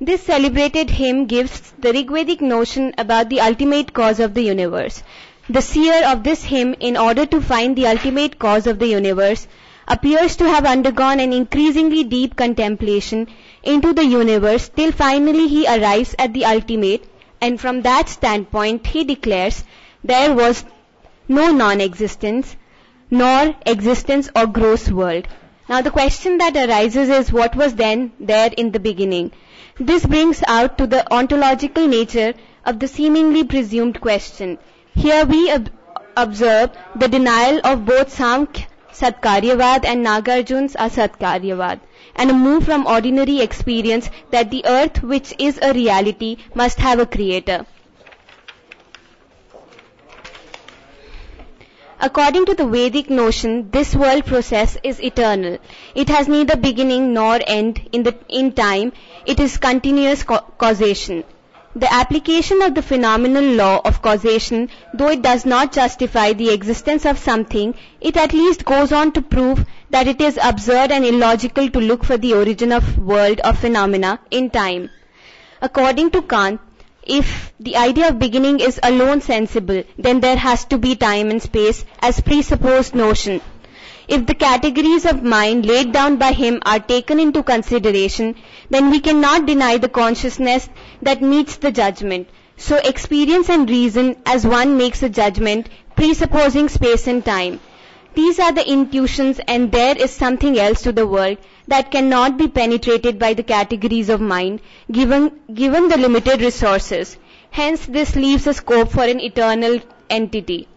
This celebrated hymn gives the Rigvedic notion about the ultimate cause of the universe. The seer of this hymn, in order to find the ultimate cause of the universe, appears to have undergone an increasingly deep contemplation into the universe till finally he arrives at the ultimate, and from that standpoint he declares there was no non-existence, nor existence or gross world. Now the question that arises is what was then there in the beginning? This brings out to the ontological nature of the seemingly presumed question. Here we observe the denial of both Samkhya Satkaryavad and Nagarjun's Asatkaryavad, and a move from ordinary experience that the earth, which is a reality, must have a creator. According to the Vedic notion, this world process is eternal. It has neither beginning nor end in time. It is continuous causation. The application of the phenomenal law of causation, though it does not justify the existence of something, it at least goes on to prove that it is absurd and illogical to look for the origin of world or phenomena in time. According to Kant, if the idea of beginning is alone sensible, then there has to be time and space as presupposed notion. If the categories of mind laid down by him are taken into consideration, then we cannot deny the consciousness that meets the judgment. So experience and reason as one makes a judgment, presupposing space and time. These are the intuitions, and there is something else to the world that cannot be penetrated by the categories of mind, given the limited resources. Hence this leaves a scope for an eternal entity.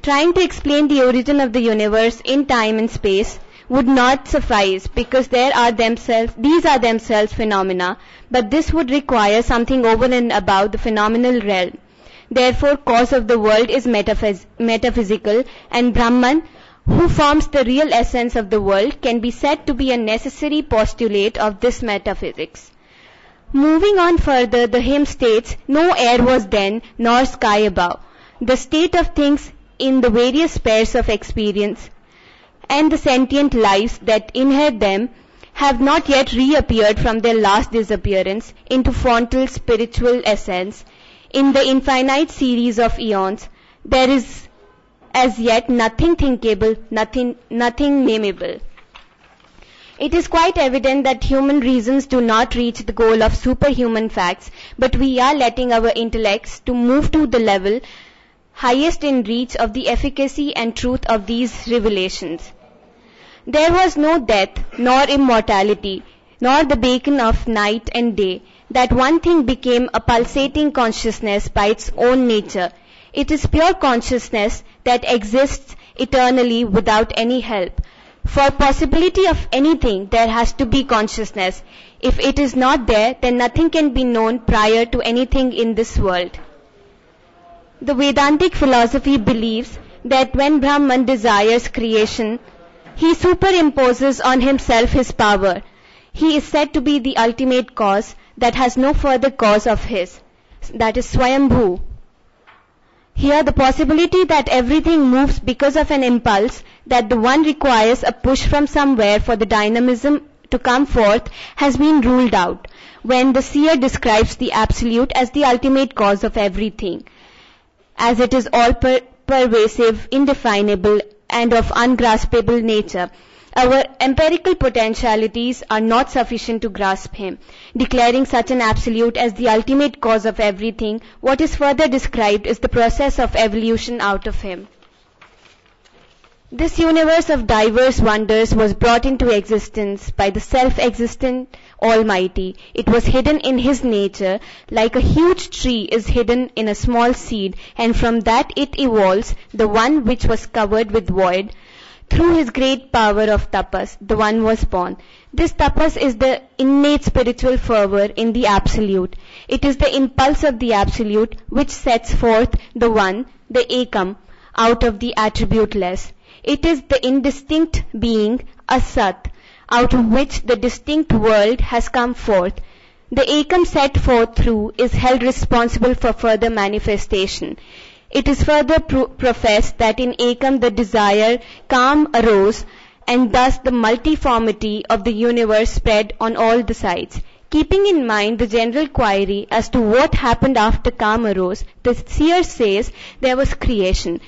Trying to explain the origin of the universe in time and space would not suffice, because these are themselves phenomena, but this would require something over and above the phenomenal realm. Therefore, cause of the world is metaphysical, and Brahman, who forms the real essence of the world, can be said to be a necessary postulate of this metaphysics. Moving on further, the hymn states, "No air was then, nor sky above." The state of things in the various spheres of experience and the sentient lives that inherit them have not yet reappeared from their last disappearance into fontal spiritual essence. In the infinite series of eons, there is as yet nothing thinkable, nothing nameable. It is quite evident that human reasons do not reach the goal of superhuman facts, but we are letting our intellects to move to the level highest in reach of the efficacy and truth of these revelations. There was no death, nor immortality, nor the beacon of night and day. That one thing became a pulsating consciousness by its own nature. It is pure consciousness that exists eternally without any help. For possibility of anything, there has to be consciousness. If it is not there, then nothing can be known prior to anything in this world. The Vedantic philosophy believes that when Brahman desires creation, he superimposes on himself his power. He is said to be the ultimate cause that has no further cause of his. That is Swayambhu. Here the possibility that everything moves because of an impulse, that the one requires a push from somewhere for the dynamism to come forth, has been ruled out when the seer describes the Absolute as the ultimate cause of everything, as it is all pervasive, indefinable, and of ungraspable nature. Our empirical potentialities are not sufficient to grasp him. Declaring such an absolute as the ultimate cause of everything, what is further described is the process of evolution out of him. This universe of diverse wonders was brought into existence by the self-existent Almighty. It was hidden in His nature, like a huge tree is hidden in a small seed, and from that it evolves, the one which was covered with void. Through His great power of tapas, the one was born. This tapas is the innate spiritual fervor in the Absolute. It is the impulse of the Absolute which sets forth the One, the Ekam, out of the attributeless. It is the indistinct being, Asat, out of which the distinct world has come forth. The Ekam set forth through is held responsible for further manifestation. It is further professed that in Ekam the desire calm arose, and thus the multiformity of the universe spread on all the sides. Keeping in mind the general query as to what happened after calm arose, the seer says there was creation.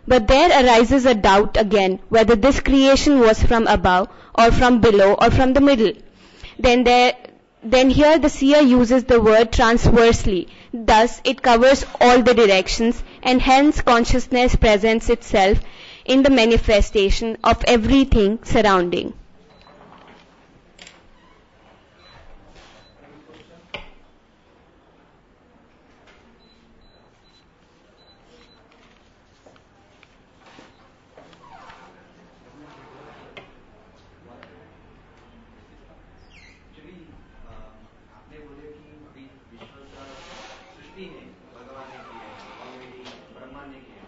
But there arises a doubt again whether this creation was from above or from below or from the middle. Then here the seer uses the word transversely. Thus it covers all the directions, and hence consciousness presents itself in the manifestation of everything surrounding.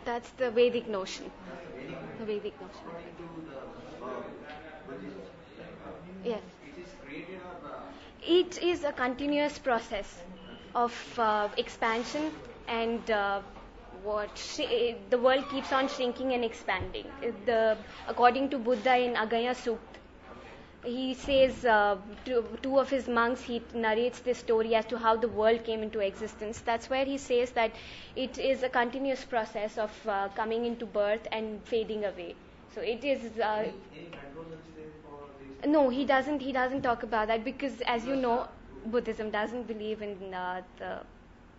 That's the Vedic notion. Vedic notion. Yes. It is a continuous process of expansion, and the world keeps on shrinking and expanding. According to Buddha in Agaya Sukta, he says two of his monks, he narrates this story as to how the world came into existence. That's where he says that it is a continuous process of coming into birth and fading away. So it is. No, he doesn't talk about that, because, as you know, Buddhism doesn't believe in the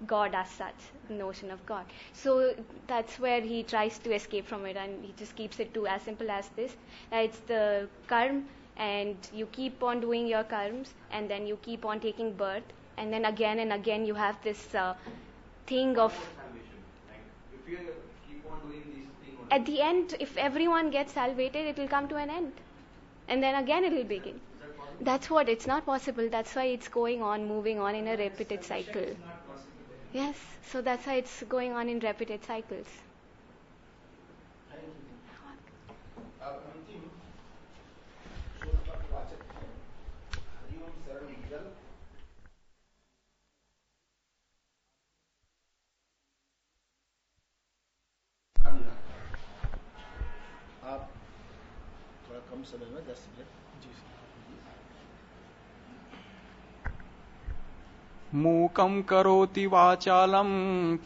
God as such, the notion of God. So that's where he tries to escape from it, and he just keeps it to as simple as this. It's the karma, and you keep on doing your karmas, and then you keep on taking birth, and then again and again you have this thing of. If you keep on doing these things. At the end, if everyone gets salvated, it will come to an end, and then again it will begin. That's what, it's not possible. That's why it's going on, moving on in a repeated cycle. Yes, so that's why it's going on in repeated cycles. आप थोड़ा कम समय में 10 minute. मूकं करोति वाचालं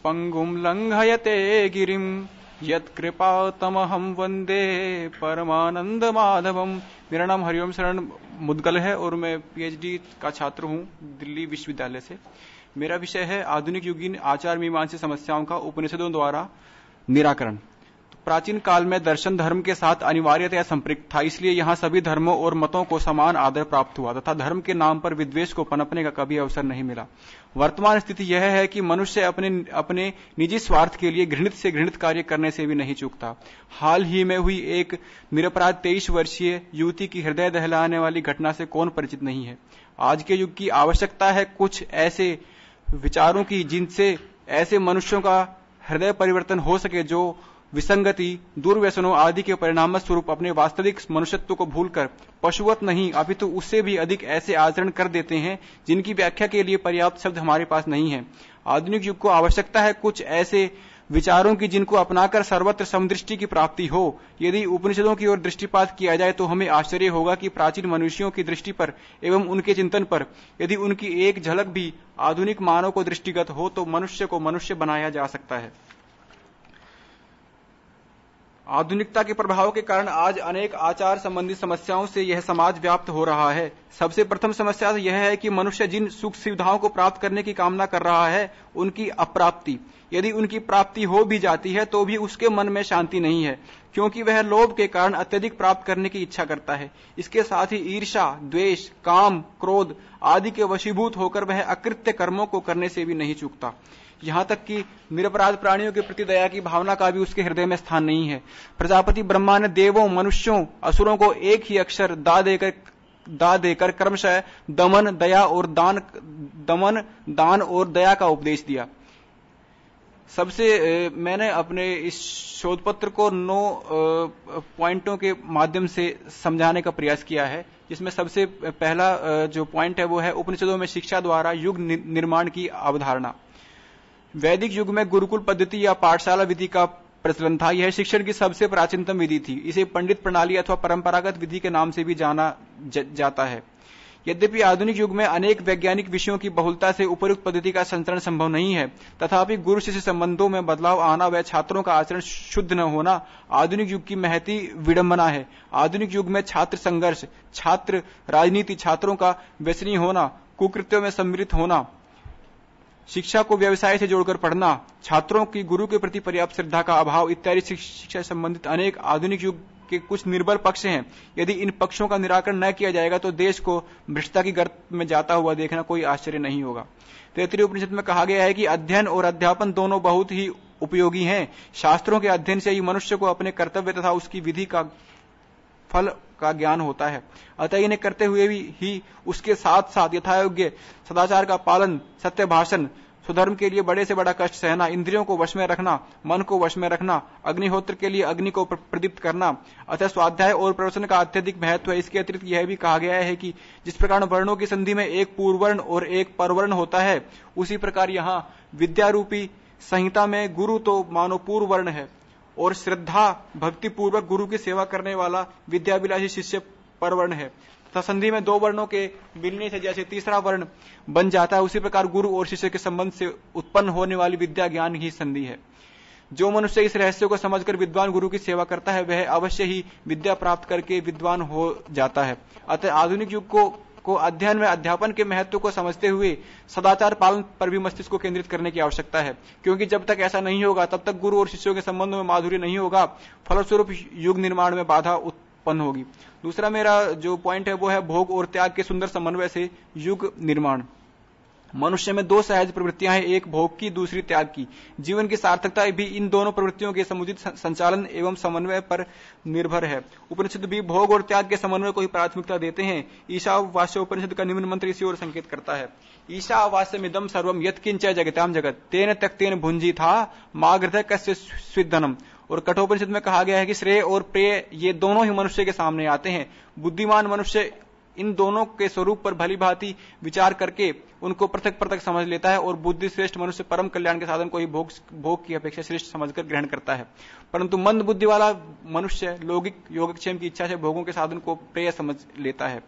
पंगुं लंघयते गिरिं यत्कृपातमहं वंदे परमानंद माधवम। मेरा नाम हरिओम शरण मुदगल है और मैं पीएचडी का छात्र हूं दिल्ली विश्वविद्यालय से। मेरा विषय है आधुनिक युगीन आचार मीमांसा समस्याओं का उपनिषदों द्वारा निराकरण। प्राचीन काल में दर्शन धर्म के साथ अनिवार्यतया संपृक्त था, इसलिए यहाँ सभी धर्मों और मतों को समान आदर प्राप्त हुआ तथा धर्म के नाम पर विद्वेष को पनपने का कभी अवसर नहीं मिला। वर्तमान स्थिति यह है कि मनुष्य अपने निजी स्वार्थ के लिए घृणित से घृणित कार्य करने से भी नहीं चूकता। हाल ही में हुई एक निरपराध 23 वर्षीय युवती की हृदय दहलाने वाली घटना से कौन परिचित नहीं है। आज के युग की आवश्यकता है कुछ ऐसे विचारों की जिनसे ऐसे मनुष्यों का हृदय परिवर्तन हो सके जो विसंगति, दुर्व्यसनों आदि के परिणाम स्वरूप अपने वास्तविक मनुष्यत्व को भूलकर पशुवत नहीं अपितु उससे भी अधिक ऐसे आचरण कर देते हैं जिनकी व्याख्या के लिए पर्याप्त शब्द हमारे पास नहीं है। आधुनिक युग को आवश्यकता है कुछ ऐसे विचारों की जिनको अपनाकर सर्वत्र समदृष्टि की प्राप्ति हो। यदि उपनिषदों की ओर दृष्टिपात किया जाए तो हमें आश्चर्य होगा कि प्राचीन मनुष्यों की दृष्टि पर एवं उनके चिंतन पर यदि उनकी एक झलक भी आधुनिक मानव को दृष्टिगत हो तो मनुष्य को मनुष्य बनाया जा सकता है। आधुनिकता के प्रभाव के कारण आज अनेक आचार संबंधी समस्याओं से यह समाज व्याप्त हो रहा है। सबसे प्रथम समस्या यह है कि मनुष्य जिन सुख सुविधाओं को प्राप्त करने की कामना कर रहा है उनकी अप्राप्ति, यदि उनकी प्राप्ति हो भी जाती है तो भी उसके मन में शांति नहीं है, क्योंकि वह लोभ के कारण अत्यधिक प्राप्त करने की इच्छा करता है। इसके साथ ही ईर्ष्या, द्वेष, काम, क्रोध आदि के वशीभूत होकर वह अकृत्य कर्मों को करने से भी नहीं चूकता। यहाँ तक कि निरपराध प्राणियों के प्रति दया की भावना का भी उसके हृदय में स्थान नहीं है। प्रजापति ब्रह्मा ने देवों, मनुष्यों, असुरों को एक ही अक्षर दा देकर क्रमशः दमन, दान और दया का उपदेश दिया। मैंने अपने इस शोध पत्र को 9 पॉइंटों के माध्यम से समझाने का प्रयास किया है, जिसमें सबसे पहला जो पॉइंट है वो है उपनिषदों में शिक्षा द्वारा युग निर्माण की अवधारणा। वैदिक युग में गुरुकुल पद्धति या पाठशाला विधि का प्रचलन था। यह शिक्षण की सबसे प्राचीनतम विधि थी। इसे पंडित प्रणाली अथवा परंपरागत विधि के नाम से भी जाना जाता है। यद्यपि आधुनिक युग में अनेक वैज्ञानिक विषयों की बहुलता से उपयुक्त पद्धति का संचरण संभव नहीं है, तथापि गुरु शिष्य संबंधों में बदलाव आना व छात्रों का आचरण शुद्ध न होना आधुनिक युग की महती विडंबना है। आधुनिक युग में छात्र संघर्ष, छात्र राजनीति, छात्रों का व्यसनी होना, कुकृत्यों में सम्मिलित होना, शिक्षा को व्यवसाय से जोड़कर पढ़ना, छात्रों की गुरु के प्रति पर्याप्त श्रद्धा का अभाव इत्यादि शिक्षा संबंधित अनेक आधुनिक युग के कुछ निर्बल पक्ष हैं। यदि इन पक्षों का निराकरण न किया जाएगा तो देश को भ्रष्टता की गर्त में जाता हुआ देखना कोई आश्चर्य नहीं होगा। तैत्तिरीय उपनिषद में कहा गया है कि अध्ययन और अध्यापन दोनों बहुत ही उपयोगी हैं। शास्त्रों के अध्ययन से ही मनुष्य को अपने कर्तव्य तथा उसकी विधि का फल का ज्ञान होता है। अतः इन्हें करते हुए ही उसके साथ साथ यथायोग्य सदाचार का पालन, सत्य भाषण, स्वधर्म के लिए बड़े से बड़ा कष्ट सहना, इंद्रियों को वश में रखना, मन को वश में रखना, अग्निहोत्र के लिए अग्नि को प्रदीप्त करना। अतः स्वाध्याय और प्रवचन का अत्यधिक महत्व है। इसके अतिरिक्त यह भी कहा गया है कि जिस प्रकार वर्णों की संधि में एक पूर्ववर्ण और एक परवर्ण होता है, उसी प्रकार यहाँ विद्यारूपी संहिता में गुरु तो मानो पूर्ववर्ण है और श्रद्धा भक्ति पूर्वक गुरु की सेवा करने वाला विद्याभिलाषी शिष्य परवर्ण है। तथा संधि में दो वर्णों के मिलने से जैसे तीसरा वर्ण बन जाता है, उसी प्रकार गुरु और शिष्य के संबंध से उत्पन्न होने वाली विद्या ज्ञान ही संधि है। जो मनुष्य इस रहस्य को समझकर विद्वान गुरु की सेवा करता है, वह अवश्य ही विद्या प्राप्त करके विद्वान हो जाता है। अतः आधुनिक युग को अध्ययन में अध्यापन के महत्व को समझते हुए सदाचार पालन पर भी मस्तिष्क को केंद्रित करने की आवश्यकता है, क्योंकि जब तक ऐसा नहीं होगा तब तक गुरु और शिष्यों के संबंधों में माधुर्य नहीं होगा, फलस्वरूप युग निर्माण में बाधा उत्पन्न होगी। दूसरा मेरा जो पॉइंट है वो है भोग और त्याग के सुंदर समन्वय से युग निर्माण। मनुष्य में दो सहज प्रवृत्तियां हैं, एक भोग की, दूसरी त्याग की। जीवन की सार्थकता भी इन दोनों प्रवृत्तियों के समुचित संचालन एवं समन्वय पर निर्भर है। उपनिषद भी भोग और त्याग के समन्वय को ही प्राथमिकता देते हैं। ईशावास्य उपनिषद का निम्न मंत्र इसी ओर संकेत करता है। ईशावास्यमिदं सर्वम यत्किंच जगताम जगत तेन त्यक्तेन भुंजी था मागृध कस्य स्विद्धनम। और कठोपनिषद में कहा गया है कि श्रेय और प्रेय ये दोनों ही मनुष्य के सामने आते हैं। बुद्धिमान मनुष्य इन दोनों के स्वरूप पर भली भांति विचार करके उनको पृथक पृथक समझ लेता है और बुद्धि श्रेष्ठ मनुष्य परम कल्याण के साधन को ही भोग की अपेक्षा श्रेष्ठ समझकर ग्रहण करता है। परंतु मंद बुद्धि वाला मनुष्य लौकिक योगक्षेम की इच्छा से भोगों के साधन को प्रेय समझ लेता है।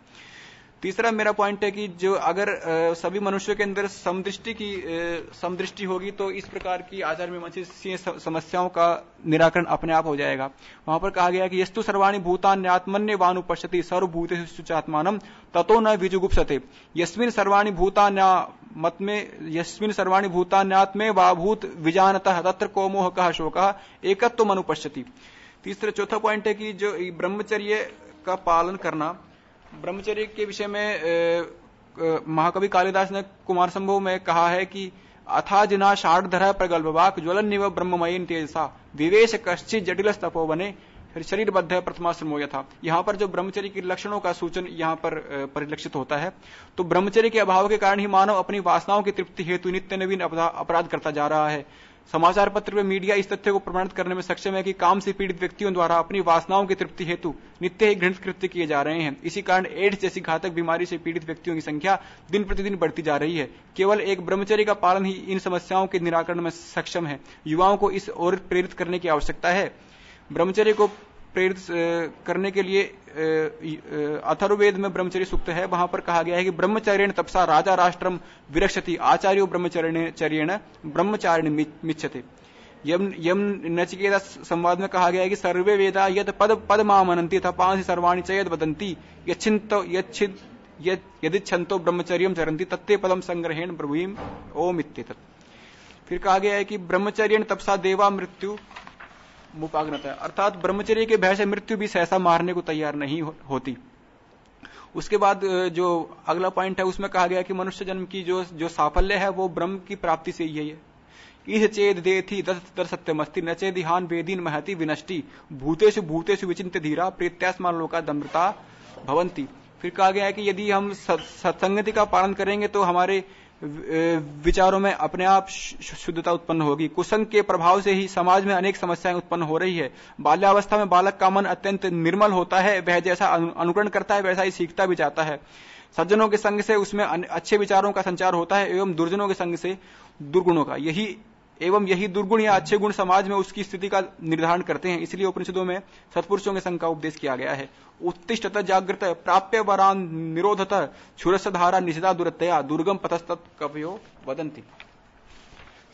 तीसरा मेरा पॉइंट है कि जो अगर सभी मनुष्यों के अंदर समदृष्टि होगी तो इस प्रकार की आचार मीमांसीय समस्याओं का निराकरण अपने आप हो जाएगा। वहां पर कहा गया कि यस्तु सर्वाणि भूतान्यात्मन्य वानुपश्यति सर्वभूतेषु चात्मानं ततो न विजुगुप्सते यस्मिन् सर्वाणि भूतान्यात्मे वा भूत विजानतः तत्र को मोह कः शोकः एकत्वम अनुपश्यति। तीसरा चौथा पॉइंट है कि जो ब्रह्मचर्य का पालन करना, ब्रह्मचर्य के विषय में महाकवि कालिदास ने कुमार संभव में कहा है कि अथा जिना शार्धर प्रगल्भवाक ज्वलन्निव ब्रह्ममयीन तेजसा विवेश कश्चित जटिल तपोवने शरीरबद्ध प्रथमाश्रमो यथा। यहाँ पर जो ब्रह्मचर्य के लक्षणों का सूचन यहाँ पर परिलक्षित होता है, तो ब्रह्मचर्य के अभाव के कारण ही मानव अपनी वासनाओं की तृप्ति हेतु नित्य नवीन अपराध करता जा रहा है। समाचार पत्र में मीडिया इस तथ्य को प्रमाणित करने में सक्षम है कि काम से पीड़ित व्यक्तियों द्वारा अपनी वासनाओं की तृप्ति हेतु नित्य ही घृणित कृत्य किए जा रहे हैं। इसी कारण एड्स जैसी घातक बीमारी से पीड़ित व्यक्तियों की संख्या दिन प्रतिदिन बढ़ती जा रही है। केवल एक ब्रह्मचर्य का पालन ही इन समस्याओं के निराकरण में सक्षम है। युवाओं को इस ओर प्रेरित करने की आवश्यकता है। ब्रह्मचर्य को प्रेरित करने के लिए अथर्ववेद में ब्रह्मचर्य सूक्त है। वहां पर कहा गया है कि ब्रह्मचर्येण तपसा राजा राष्ट्रम विरक्षति आचार्यो ब्रह्मचर्येण ब्रह्मचारिणी मिच्छते। यम नचिकेता संवाद में कहा गया है कि सर्वे वेदा यद पद मामनन्ति तपांसि सर्वाणि च यद वदन्ति यदिच्छन्तो ब्रह्मचर्यम चरन्ति तत्ते पदम संग्रहेण ब्रवीम ओम इत्येतत्। फिर कहा गया है कि ब्रह्मचर्येण तपसा देवा मृत्यु मुपाग्नता, अर्थात ब्रह्मचर्य के भय से मृत्यु भी सहसा मारने को तैयार नहीं होती। उसके बाद जो अगला पॉइंट है उसमें कहा गया कि मनुष्य जन्म की जो साफल्य है वो ब्रह्म की प्राप्ति से ही है। इस चेद देथी दर सत्यमस्ति न चेदिहान वेदीन महति विनष्टि भूतेषु भूतेषु विचिन्त्य धीरा प्रेत्यास्मान लोका दम्रता भवंती। फिर कहा गया है कि यदि हम सत्संगति का पालन करेंगे तो हमारे विचारों में अपने आप शुद्धता उत्पन्न होगी। कुसंग के प्रभाव से ही समाज में अनेक समस्याएं उत्पन्न हो रही है। बाल्यावस्था में बालक का मन अत्यंत निर्मल होता है, वह जैसा अनुकरण करता है वैसा ही सीखता भी जाता है। सज्जनों के संग से उसमें अच्छे विचारों का संचार होता है एवं दुर्जनों के संग से दुर्गुणों का। यही दुर्गुण या अच्छे गुण समाज में उसकी स्थिति का निर्धारण करते हैं। इसलिए उपनिषदों में सत्पुरुषों के संग का उपदेश किया गया है। उत्तिष्ठत जागृत प्राप्य वरान निरोधत क्षुरस धारा निषिधा दुरतया दुर्गम पतस्तत् कवयो वदन्ति।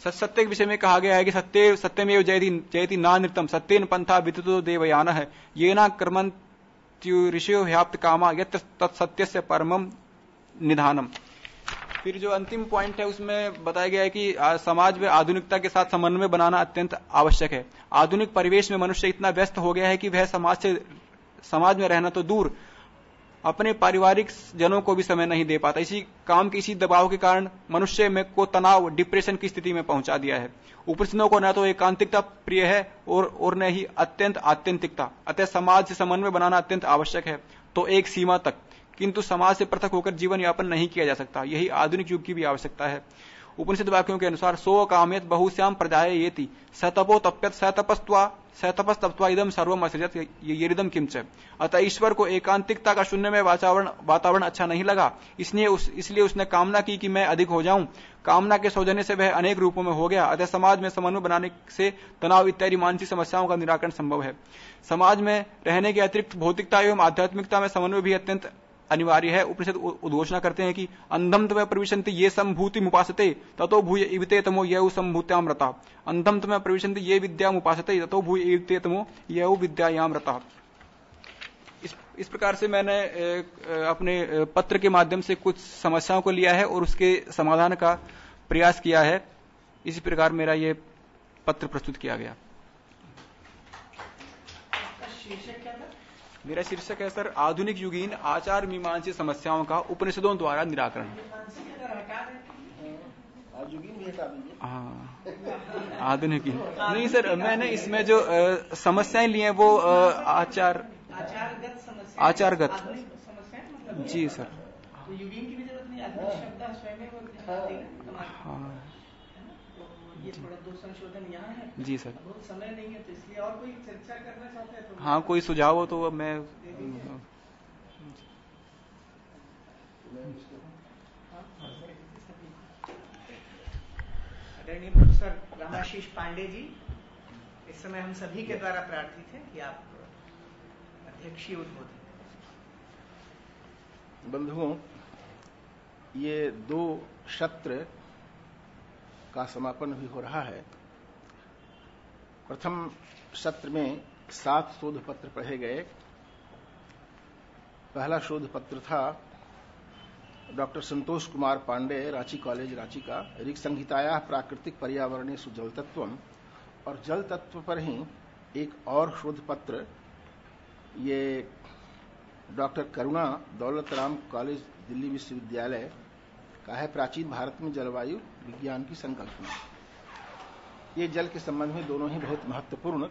सत्य के विषय में कहा गया है कि सत्यमेव जयति नानृतम सत्येन पंथा विदितो देवयानः येना कर्मन्त्युऋषयो ह्याप्त कामा यत्र तत्सत्यस्य परमं निधानम। फिर जो अंतिम पॉइंट है उसमें बताया गया है कि समाज में आधुनिकता के साथ समन्वय बनाना अत्यंत आवश्यक है। आधुनिक परिवेश में मनुष्य इतना व्यस्त हो गया है कि वह समाज में रहना तो दूर अपने पारिवारिक जनों को भी समय नहीं दे पाता। इसी काम के इसी दबाव के कारण मनुष्य में को तनाव डिप्रेशन की स्थिति में पहुंचा दिया है। उपनिषदों को न तो एकांतिकता प्रिय है और न ही अत्यंत आत्यंतिकता। अतः समाज से समन्वय बनाना अत्यंत आवश्यक है, तो एक सीमा तक, किंतु समाज से पृथक होकर जीवन यापन नहीं किया जा सकता। यही आधुनिक युग की भी आवश्यकता है। उपनिषद वाक्यों के अनुसार सो कामयत बहुश्याम प्रजाय येति सतपो तप्यत सतपस्तप्त्वा इदम सर्वम असृजत येरिदम किंच। अतः ईश्वर को एकांतिकता का शून्य में वातावरण अच्छा नहीं लगा, इसलिए उसने कामना की कि मैं अधिक हो जाऊं। कामना के सौजन्य से वह अनेक रूपों में हो गया। अतः समाज में समन्वय बनाने से तनाव इत्यादि मानसिक समस्याओं का निराकरण संभव है। समाज में रहने के अतिरिक्त भौतिकता एवं आध्यात्मिकता में समन्वय भी अत्यंत अनिवार्य है। उपनिषद उद्घोषणा करते हैं कि अंधम तम प्रविशन्ति ये संभूति मुपासते ततो भूय इवते तमो यौ संभूत्याम रता। अंधम तम प्रविशन्ति ये विद्या मुपासते ततो भूय इवते तमो यौ विद्यायाम रता। इस प्रकार से मैंने अपने पत्र के माध्यम से कुछ समस्याओं को लिया है और उसके समाधान का प्रयास किया है। इसी प्रकार मेरा ये पत्र प्रस्तुत किया गया। मेरा शीर्षक है सर, आधुनिक युगीन आचार मीमांसी समस्याओं का उपनिषदों द्वारा निराकरण। हाँ, आधुनिक नहीं सर, मैंने इसमें जो समस्याएं ली हैं वो आचारगत जी सर। तो युगीन की भी जरूरत नहीं, आधुनिक शब्द स्वयं वो हाँ ये थोड़ा दो संशोधन यहाँ है जी सर। बहुत समय नहीं है तो इसलिए और कोई चर्चा करना चाहते हैं तो हाँ, कोई सुझाव हो तो मैं आदरणीय प्रोफेसर रामाशीष पांडे जी, इस समय हम सभी के द्वारा प्रार्थित है कि आप अध्यक्षीय उद्बोधन। बंधुओं, ये 2 सत्र का समापन भी हो रहा है। प्रथम सत्र में 7 शोध पत्र पढ़े गए। पहला शोध पत्र था डॉक्टर संतोष कुमार पांडे, रांची कॉलेज रांची का, ऋग संहिताया प्राकृतिक पर्यावरणेषु जल तत्वम, और जल तत्व पर ही एक और शोध पत्र ये डॉक्टर करुणा दौलत राम कॉलेज दिल्ली विश्वविद्यालय का है, प्राचीन भारत में जलवायु विज्ञान की संकल्पना। ये जल के संबंध में दोनों ही बहुत महत्वपूर्ण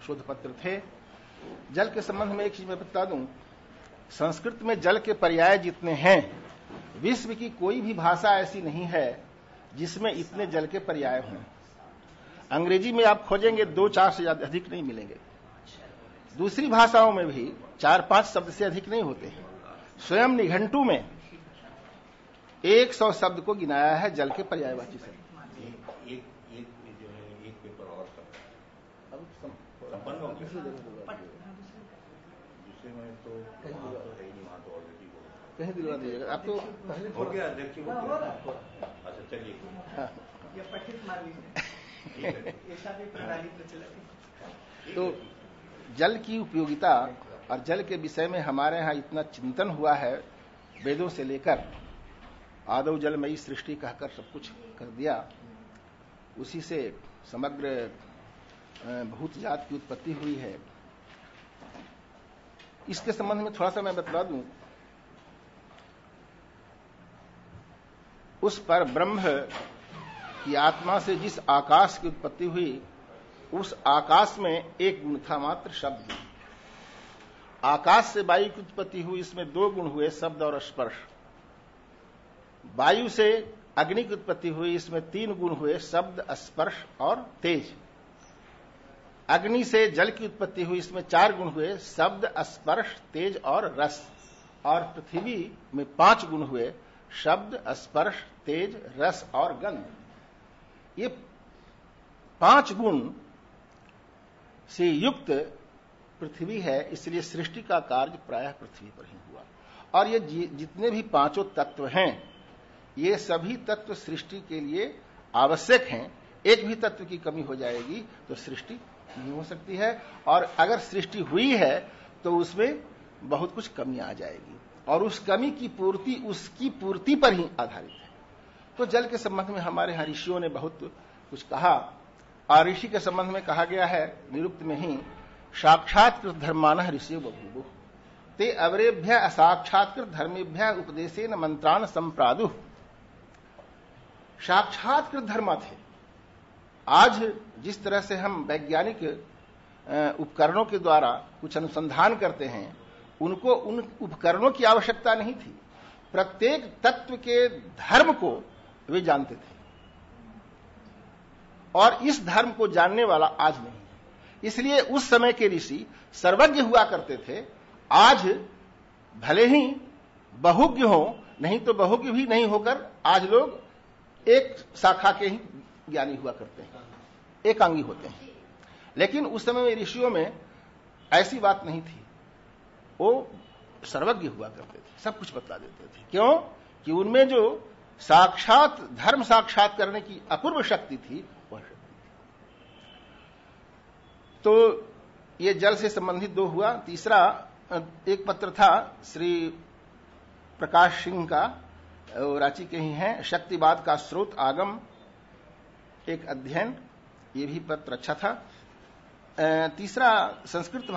शोध पत्र थे। जल के संबंध में एक चीज मैं बता दूं, संस्कृत में जल के पर्याय जितने हैं, विश्व की कोई भी भाषा ऐसी नहीं है जिसमें इतने जल के पर्याय हों। अंग्रेजी में आप खोजेंगे 2-4 से अधिक नहीं मिलेंगे। दूसरी भाषाओं में भी 4-5 शब्द से अधिक नहीं होते हैं। स्वयं निघंटू में 100 शब्द को गिनाया है जल के पर्यायवाची शब्द। एक पेपर और दूसरे में तो वहां तो ऑलरेडी कहीं दिलवा दीजिएगा आप तो हो गया अध्यक्ष। अच्छा चलिए, ये पठित मान लीजिए, ऐसा भी प्रणाली प्रचलित है। तो जल की उपयोगिता और जल के विषय में हमारे यहाँ इतना चिंतन हुआ है, वेदों से लेकर आदौ जलमयी सृष्टि कहकर सब कुछ कर दिया। उसी से समग्र भूत जात की उत्पत्ति हुई है। इसके संबंध में थोड़ा सा मैं बता दूं, उस पर ब्रह्म की आत्मा से जिस आकाश की उत्पत्ति हुई, उस आकाश में एक गुण था मात्र, शब्द। आकाश से वायु की उत्पत्ति हुई, इसमें 2 गुण हुए, शब्द और स्पर्श। वायु से अग्नि की उत्पत्ति हुई, इसमें 3 गुण हुए, शब्द, स्पर्श और तेज। अग्नि से जल की उत्पत्ति हुई, इसमें 4 गुण हुए, शब्द, स्पर्श, तेज और रस। और पृथ्वी में 5 गुण हुए, शब्द, स्पर्श, तेज, रस और गंध। ये 5 गुण से युक्त पृथ्वी है, इसलिए सृष्टि का कार्य प्रायः पृथ्वी पर ही हुआ। और ये जितने भी 5 तत्व हैं, ये सभी तत्व सृष्टि के लिए आवश्यक हैं। एक भी तत्व की कमी हो जाएगी तो सृष्टि नहीं हो सकती है, और अगर सृष्टि हुई है तो उसमें बहुत कुछ कमी आ जाएगी, और उस कमी की पूर्ति उसकी पूर्ति पर ही आधारित है। तो जल के संबंध में हमारे यहाँ ऋषियों ने बहुत कुछ कहा, और ऋषि के संबंध में कहा गया है निरुक्त में ही, साक्षात्कृत धर्मानः ऋषियो बभूवुः ते अवरेभ्य असाक्षात्कृत धर्मेभ्य उपदेशेन मंत्रान संप्रादुः। साक्षात्कृत धर्म थे। आज जिस तरह से हम वैज्ञानिक उपकरणों के द्वारा कुछ अनुसंधान करते हैं, उनको उन उपकरणों की आवश्यकता नहीं थी। प्रत्येक तत्व के धर्म को वे जानते थे। और इस धर्म को जानने वाला आज नहीं है। इसलिए उस समय के ऋषि सर्वज्ञ हुआ करते थे, आज भले ही बहुज्ञ हो, नहीं तो बहुज्ञ भी नहीं होकर आज लोग एक शाखा के ही ज्ञानी हुआ करते हैं, एकांगी होते हैं। लेकिन उस समय में ऋषियों में ऐसी बात नहीं थी, वो सर्वज्ञ हुआ करते थे, सब कुछ बतला देते थे। क्यों? कि उनमें जो साक्षात धर्म साक्षात करने की अपूर्व शक्ति थी, वह शक्ति थी। तो ये जल से संबंधित दो हुआ। तीसरा एक पत्र था श्री प्रकाश सिंह का, रांची के ही हैं, शक्तिवाद का स्रोत आगम एक अध्ययन, ये भी पत्र अच्छा था। तीसरा संस्कृत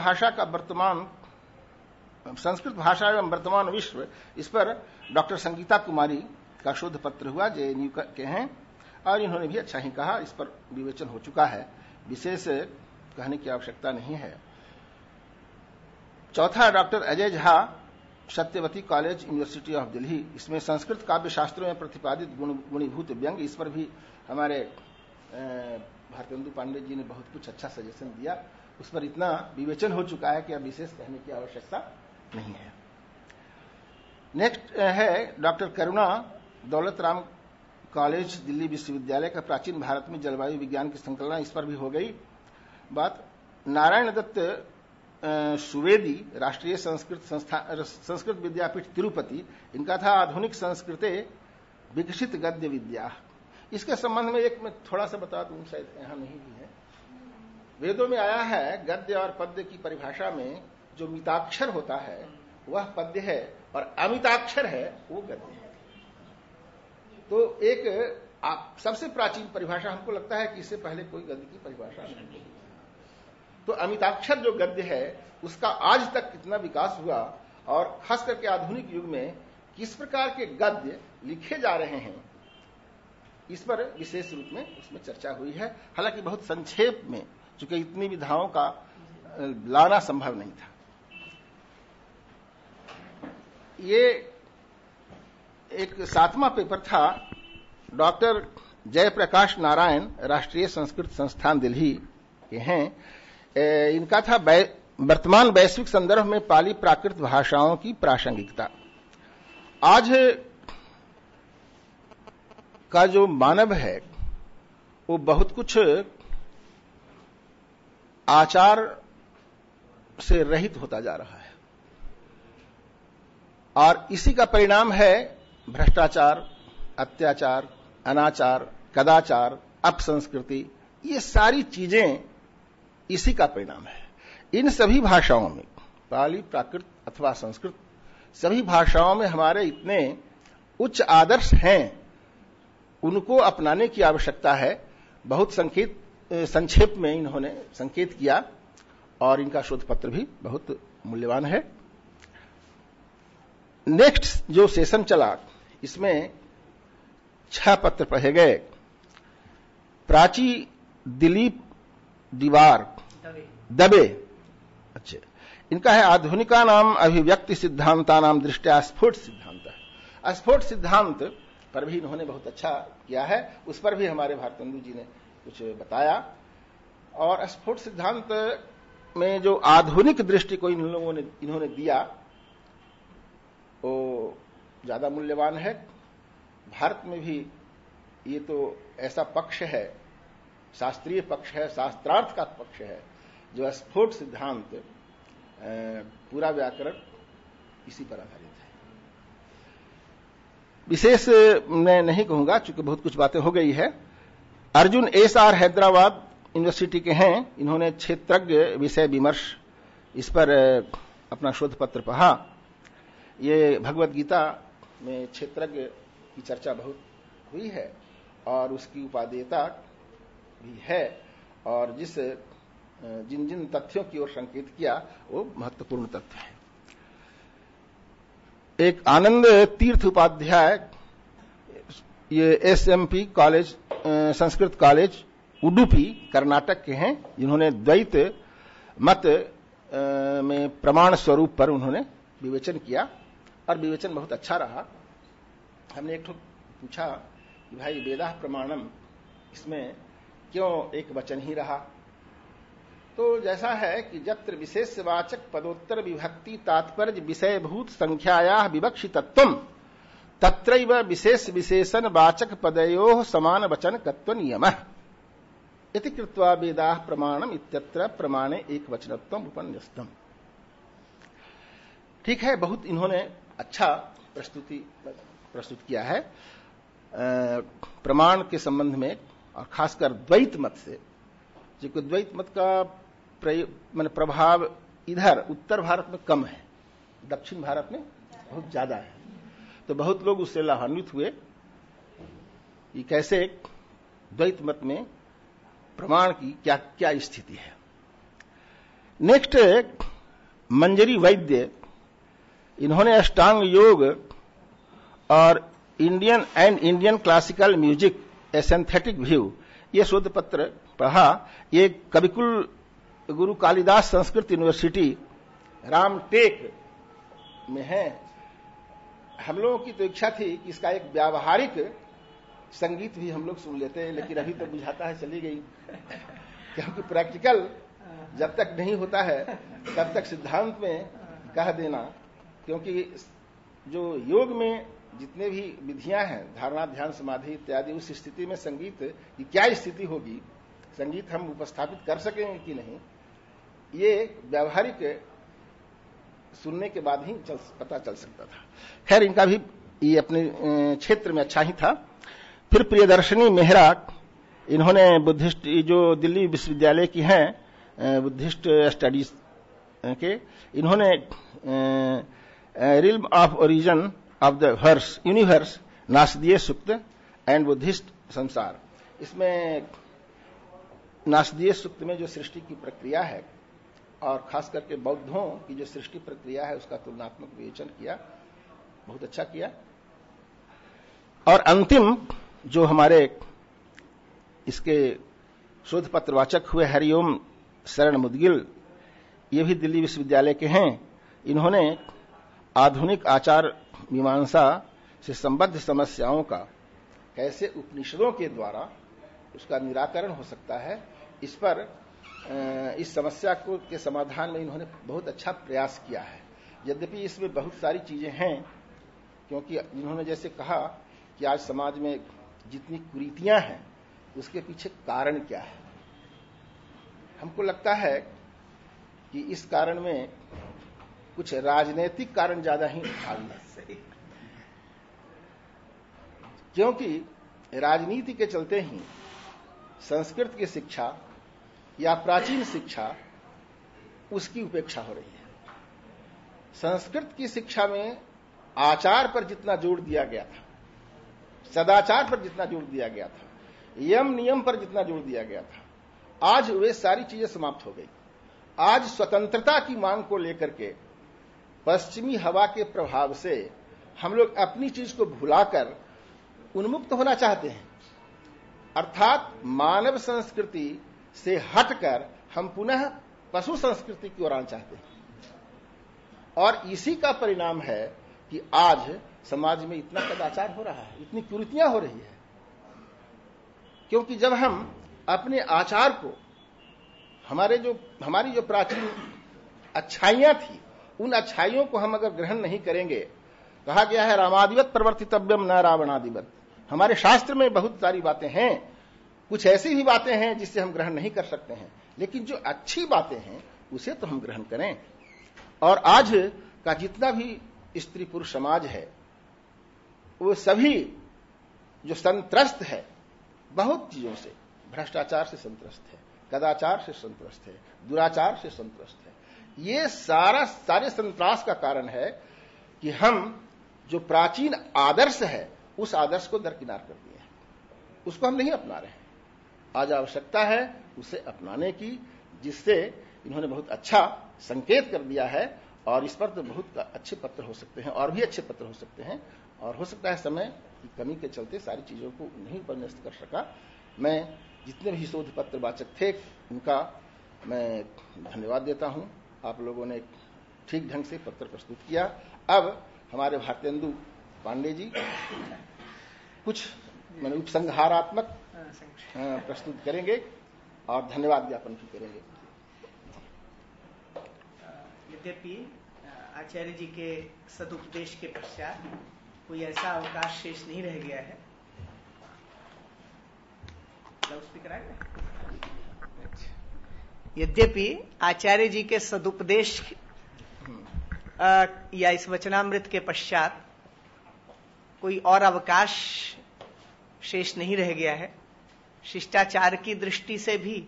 भाषा एवं वर्तमान विश्व, इस पर डॉक्टर संगीता कुमारी का शोध पत्र हुआ, जेएनयू के हैं, और इन्होंने भी अच्छा ही कहा। इस पर विवेचन हो चुका है, विशेष कहने की आवश्यकता नहीं है। चौथा doctor Ajay Jha, Satyavati college, university of Delhi, इसमें संस्कृत काव्य शास्त्रों में प्रतिपादित गुणीभूत व्यंग, इस पर भी हमारे भारतेंदु पांडे जी ने बहुत कुछ अच्छा सजेशन दिया। उस पर इतना विवेचन हो चुका है कि अब विशेष कहने की आवश्यकता नहीं है। नेक्स्ट है डॉक्टर करुणा, दौलत राम कॉलेज, दिल्ली विश्वविद्यालय का, प्राचीन भारत में जलवायु विज्ञान की संकल्पना, इस पर भी हो गई बात। नारायण दत्त सुवेदी, राष्ट्रीय संस्कृत विद्यापीठ तिरुपति, इनका था आधुनिक संस्कृते विकसित गद्य विद्या। इसके संबंध में एक मैं थोड़ा सा बता दूं, शायद यहां नहीं भी है। वेदों में आया है गद्य और पद्य की परिभाषा में, जो मिताक्षर होता है वह पद्य है और अमिताक्षर है वो गद्य है। तो एक सबसे प्राचीन परिभाषा हमको लगता है कि इससे पहले कोई गद्य की परिभाषा नहीं होगी। तो अमिताक्षर जो गद्य है उसका आज तक कितना विकास हुआ, और खास करके आधुनिक युग में किस प्रकार के गद्य लिखे जा रहे हैं, इस पर विशेष रूप में उसमें चर्चा हुई है। हालांकि बहुत संक्षेप में, चूंकि इतनी विधाओं का लाना संभव नहीं था। ये एक 7वां पेपर था, डॉक्टर जयप्रकाश नारायण, राष्ट्रीय संस्कृत संस्थान दिल्ली के हैं। इनका था वर्तमान वैश्विक संदर्भ में पाली प्राकृत भाषाओं की प्रासंगिकता। आज का जो मानव है वो बहुत कुछ आचार से रहित होता जा रहा है, और इसी का परिणाम है भ्रष्टाचार, अत्याचार, अनाचार, कदाचार, अपसंस्कृति। ये सारी चीजें इसी का परिणाम है। इन सभी भाषाओं में, पाली, प्राकृत अथवा संस्कृत, सभी भाषाओं में हमारे इतने उच्च आदर्श हैं, उनको अपनाने की आवश्यकता है। बहुत संक्षेप में इन्होंने संकेत किया, और इनका शोध पत्र भी बहुत मूल्यवान है। नेक्स्ट जो सेशन चला, इसमें 6 पत्र पढ़े गए। प्राची दिलीप दीवार दबे, अच्छा, इनका है आधुनिका नाम अभिव्यक्ति सिद्धांता नाम दृष्टया स्फोट सिद्धांत। स्फोट सिद्धांत पर भी इन्होंने बहुत अच्छा किया है, उस पर भी हमारे भारतेंदु जी ने कुछ बताया। और स्फोट सिद्धांत में जो आधुनिक दृष्टि को इन्होंने दिया वो ज्यादा मूल्यवान है। भारत में भी ये तो ऐसा पक्ष है, शास्त्रीय पक्ष है, शास्त्रार्थ का पक्ष है, जो स्फोट सिद्धांत पूरा व्याकरण इसी पर आधारित है। विशेष मैं नहीं कहूंगा, चूंकि बहुत कुछ बातें हो गई है। अर्जुन एसआर हैदराबाद यूनिवर्सिटी के हैं, इन्होंने क्षेत्रज्ञ विषय विमर्श, इस पर अपना शोध पत्र पढ़ा। ये भगवत गीता में क्षेत्रज्ञ की चर्चा बहुत हुई है, और उसकी उपादेयता भी है, और जिन जिन तथ्यों की ओर संकेत किया वो महत्वपूर्ण तथ्य है। एक आनंद तीर्थ उपाध्याय, ये SMP college, Sanskrit college Udupi Karnataka के हैं, जिन्होंने द्वैत मत में प्रमाण स्वरूप पर उन्होंने विवेचन किया, और विवेचन बहुत अच्छा रहा। हमने एक पूछा कि भाई वेदा प्रमाणम, इसमें क्यों एक वचन ही रहा? तो जैसा है कि जत्र विशेषवाचक पदोत्तर विभक्ति तात्पर्य विषयभूत संख्याया विवक्षितत्वम् तत्रैव विशेष विशेषण वाचक पदयोः समान वचनकत्व नियमः इति कृत्वा वेदाः प्रमाणम इत्यत्र प्रमाणे एक वचनत्वम् उपन्यस्तम्। ठीक है, बहुत इन्होंने अच्छा प्रस्तुत किया है प्रमाण के संबंध में, और खासकर द्वैत मत से, जो द्वैत मत का प्रभाव इधर उत्तर भारत में कम है, दक्षिण भारत में बहुत ज्यादा है। तो बहुत लोग उससे लाभान्वित हुए कि कैसे द्वैत मत में प्रमाण की क्या क्या स्थिति है। नेक्स्ट, मंजरी वैद्य, इन्होंने अष्टांग योग और इंडियन क्लासिकल म्यूजिक ए सिंथेटिक व्यू, ये शोध पत्र पढ़ा। ये कविकुल गुरु कालिदास संस्कृत यूनिवर्सिटी रामटेक में है। हम लोगों की तो इच्छा थी कि इसका एक व्यावहारिक संगीत भी हम लोग सुन लेते हैं, लेकिन अभी तो बुझाता है चली गई, क्योंकि प्रैक्टिकल जब तक नहीं होता है तब तक सिद्धांत में कह देना, क्योंकि जो योग में जितने भी विधियां हैं, धारणा, ध्यान, समाधि इत्यादि, उस स्थिति में संगीत की क्या स्थिति होगी, संगीत हम उपस्थापित कर सकेंगे कि नहीं, ये व्यावहारिक सुनने के बाद ही पता चल सकता था। खैर, इनका भी ये अपने क्षेत्र में अच्छा ही था। फिर प्रियदर्शनी मेहरा, इन्होंने बुद्धिस्ट, जो दिल्ली विश्वविद्यालय की हैं बुद्धिस्ट स्टडीज के, इन्होंने realm of origin of the universe, Nasadiya Sukta and Buddhist संसार, इसमें नासदीय सूक्त में जो सृष्टि की प्रक्रिया है और खास करके बौद्धों की जो सृष्टि प्रक्रिया है उसका तुलनात्मक विवेचन किया, बहुत अच्छा किया। और अंतिम जो हमारे इसके शोध पत्रवाचक हुए हरिओम शरण मुदगिल, ये भी दिल्ली विश्वविद्यालय के हैं। इन्होंने आधुनिक आचार मीमांसा से संबद्ध समस्याओं का कैसे उपनिषदों के द्वारा उसका निराकरण हो सकता है, इस पर इस समस्या को के समाधान में इन्होंने बहुत अच्छा प्रयास किया है। यद्यपि इसमें बहुत सारी चीजें हैं, क्योंकि इन्होंने जैसे कहा कि आज समाज में जितनी कुरीतियां हैं उसके पीछे कारण क्या है। हमको लगता है कि इस कारण में कुछ राजनीतिक कारण ज्यादा ही भाग है, क्योंकि राजनीति के चलते ही संस्कृत की शिक्षा या प्राचीन शिक्षा उसकी उपेक्षा हो रही है। संस्कृत की शिक्षा में आचार पर जितना जोर दिया गया था, सदाचार पर जितना जोर दिया गया था, यम नियम पर जितना जोर दिया गया था, आज वे सारी चीजें समाप्त हो गई। आज स्वतंत्रता की मांग को लेकर के पश्चिमी हवा के प्रभाव से हम लोग अपनी चीज को भुलाकर उन्मुक्त होना चाहते हैं, अर्थात मानव संस्कृति से हटकर हम पुनः पशु संस्कृति की ओर आना चाहते हैं। और इसी का परिणाम है कि आज समाज में इतना कदाचार हो रहा है, इतनी कुरीतियां हो रही है, क्योंकि जब हम अपने आचार को, हमारी जो प्राचीन अच्छाइयां थी, उन अच्छाइयों को हम अगर ग्रहण नहीं करेंगे, कहा गया है रामादिवत प्रवर्तितव्यम न रावणादिवत। हमारे शास्त्र में बहुत सारी बातें हैं, कुछ ऐसी भी बातें हैं जिससे हम ग्रहण नहीं कर सकते हैं, लेकिन जो अच्छी बातें हैं उसे तो हम ग्रहण करें। और आज का जितना भी स्त्री पुरुष समाज है, वो सभी जो संत्रस्त है बहुत चीजों से, भ्रष्टाचार से संत्रस्त है, कदाचार से संत्रस्त है, दुराचार से संत्रस्त है। ये सारे संत्रास का कारण है कि हम जो प्राचीन आदर्श है उस आदर्श को दरकिनार कर दिए हैं, उसको हम नहीं अपना रहे हैं। आज आवश्यकता है उसे अपनाने की, जिससे इन्होंने बहुत अच्छा संकेत कर दिया है। और इस पर तो बहुत अच्छे पत्र हो सकते हैं, और भी अच्छे पत्र हो सकते हैं, और हो सकता है समय की कमी के चलते सारी चीजों को नहीं उपन्यास्त कर सका। मैं जितने भी शोध पत्र वाचक थे उनका मैं धन्यवाद देता हूं। आप लोगों ने ठीक ढंग से पत्र प्रस्तुत किया। अब हमारे भारतेंदु पांडे जी कुछ उपसंहारात्मक प्रस्तुत करेंगे और धन्यवाद ज्ञापन भी करेंगे। यद्यपि आचार्य जी के सदुपदेश के पश्चात कोई ऐसा अवकाश शेष नहीं रह गया है। लाउडस्पीकर आ गया। यद्यपि आचार्य जी के सदुपदेश या इस वचनामृत के पश्चात कोई और अवकाश शेष नहीं रह गया है, शिष्टाचार की दृष्टि से भी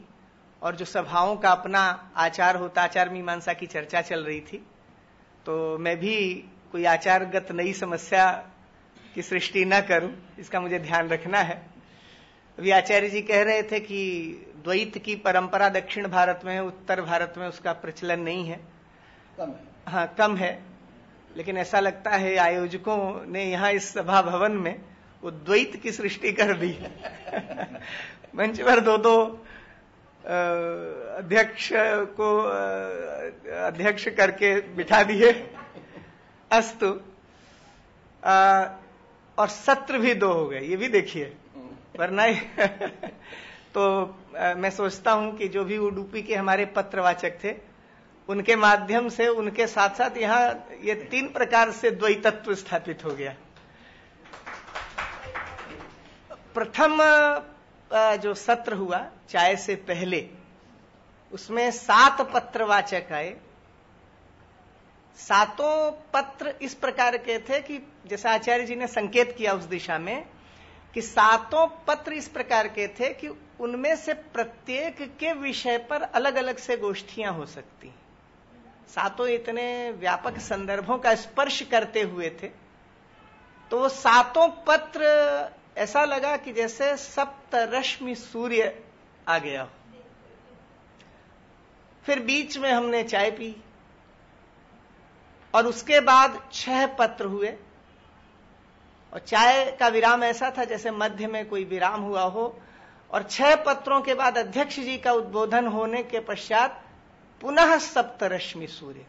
और जो सभाओं का अपना आचार होता, आचार मीमांसा की चर्चा चल रही थी, तो मैं भी कोई आचारगत नई समस्या की सृष्टि न करूं, इसका मुझे ध्यान रखना है। अभी आचार्य जी कह रहे थे कि द्वैत की परंपरा दक्षिण भारत में है, उत्तर भारत में उसका प्रचलन नहीं है, कम है। हाँ, कम है। लेकिन ऐसा लगता है आयोजकों ने यहाँ इस सभा भवन में वो द्वैत की सृष्टि कर दी मंच पर दो अध्यक्ष को अध्यक्ष करके बिठा दिए। अस्तु, और सत्र भी 2 हो गए, ये भी देखिए, वरना तो मैं सोचता हूं कि जो भी उडुपी के हमारे पत्रवाचक थे, उनके माध्यम से उनके साथ साथ यहाँ ये 3 प्रकार से द्वैतत्व स्थापित हो गया। प्रथम जो सत्र हुआ चाय से पहले, उसमें 7 पत्रवाचक आए। 7 पत्र इस प्रकार के थे कि जैसा आचार्य जी ने संकेत किया उस दिशा में कि 7 पत्र इस प्रकार के थे कि उनमें से प्रत्येक के विषय पर अलग अलग से गोष्ठियां हो सकती। 7 इतने व्यापक संदर्भों का स्पर्श करते हुए थे, तो वो 7 पत्र ऐसा लगा कि जैसे सप्तरश्मि सूर्य आ गया हो। फिर बीच में हमने चाय पी और उसके बाद 6 पत्र हुए, और चाय का विराम ऐसा था जैसे मध्य में कोई विराम हुआ हो, और 6 पत्रों के बाद अध्यक्ष जी का उद्बोधन होने के पश्चात पुनः सप्तरश्मि सूर्य,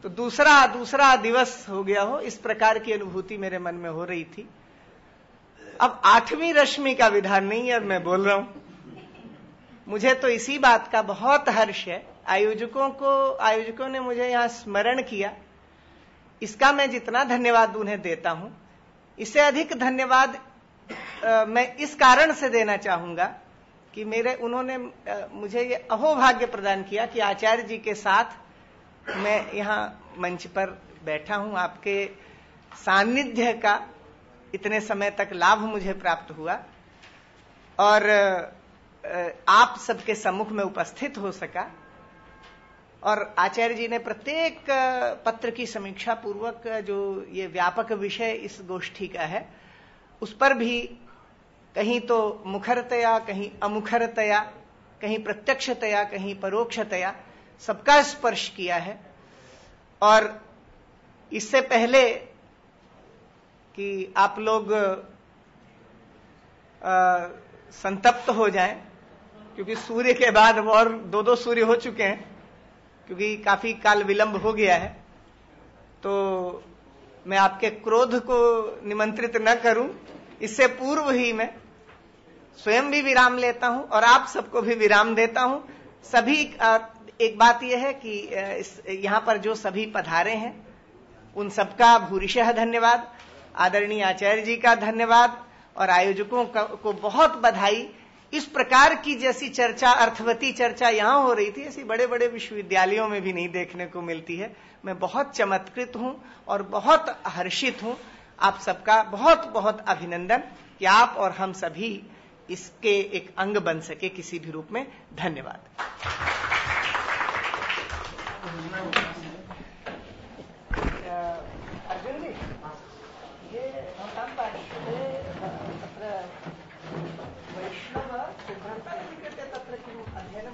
तो दूसरा दिवस हो गया हो, इस प्रकार की अनुभूति मेरे मन में हो रही थी। अब 8वीं रश्मि का विधान नहीं है, मैं बोल रहा हूं। मुझे तो इसी बात का बहुत हर्ष है, आयोजकों ने मुझे यहां स्मरण किया, इसका मैं जितना धन्यवाद उन्हें देता हूं, इससे अधिक धन्यवाद मैं इस कारण से देना चाहूंगा कि उन्होंने मुझे ये अहोभाग्य प्रदान किया कि आचार्य जी के साथ मैं यहाँ मंच पर बैठा हूं। आपके सानिध्य का इतने समय तक लाभ मुझे प्राप्त हुआ और आप सबके सम्मुख में उपस्थित हो सका, और आचार्य जी ने प्रत्येक पत्र की समीक्षा पूर्वक जो ये व्यापक विषय इस गोष्ठी का है, उस पर भी कहीं तो मुखरतया, कहीं अमुखरतया, कहीं प्रत्यक्षतया, कहीं परोक्षतया सबका स्पर्श किया है। और इससे पहले कि आप लोग संतप्त हो जाएं, क्योंकि सूर्य के बाद और 2 सूर्य हो चुके हैं, क्योंकि काफी काल विलंब हो गया है, तो मैं आपके क्रोध को निमंत्रित न करूं, इससे पूर्व ही मैं स्वयं भी विराम लेता हूं और आप सबको भी विराम देता हूं। सभी एक बात यह है कि यहां पर जो सभी पधारे हैं उन सबका भूरिशः धन्यवाद, आदरणीय आचार्य जी का धन्यवाद, और आयोजकों को बहुत बधाई। इस प्रकार की जैसी चर्चा, अर्थवती चर्चा यहां हो रही थी, ऐसी बड़े बड़े विश्वविद्यालयों में भी नहीं देखने को मिलती है। मैं बहुत चमत्कृत हूं और बहुत हर्षित हूं। आप सबका बहुत बहुत अभिनंदन कि आप और हम सभी इसके एक अंग बन सके किसी भी रूप में। धन्यवाद। अर्जुन जी, ये वैष्णव सिद्धांत तत्र अध्ययनं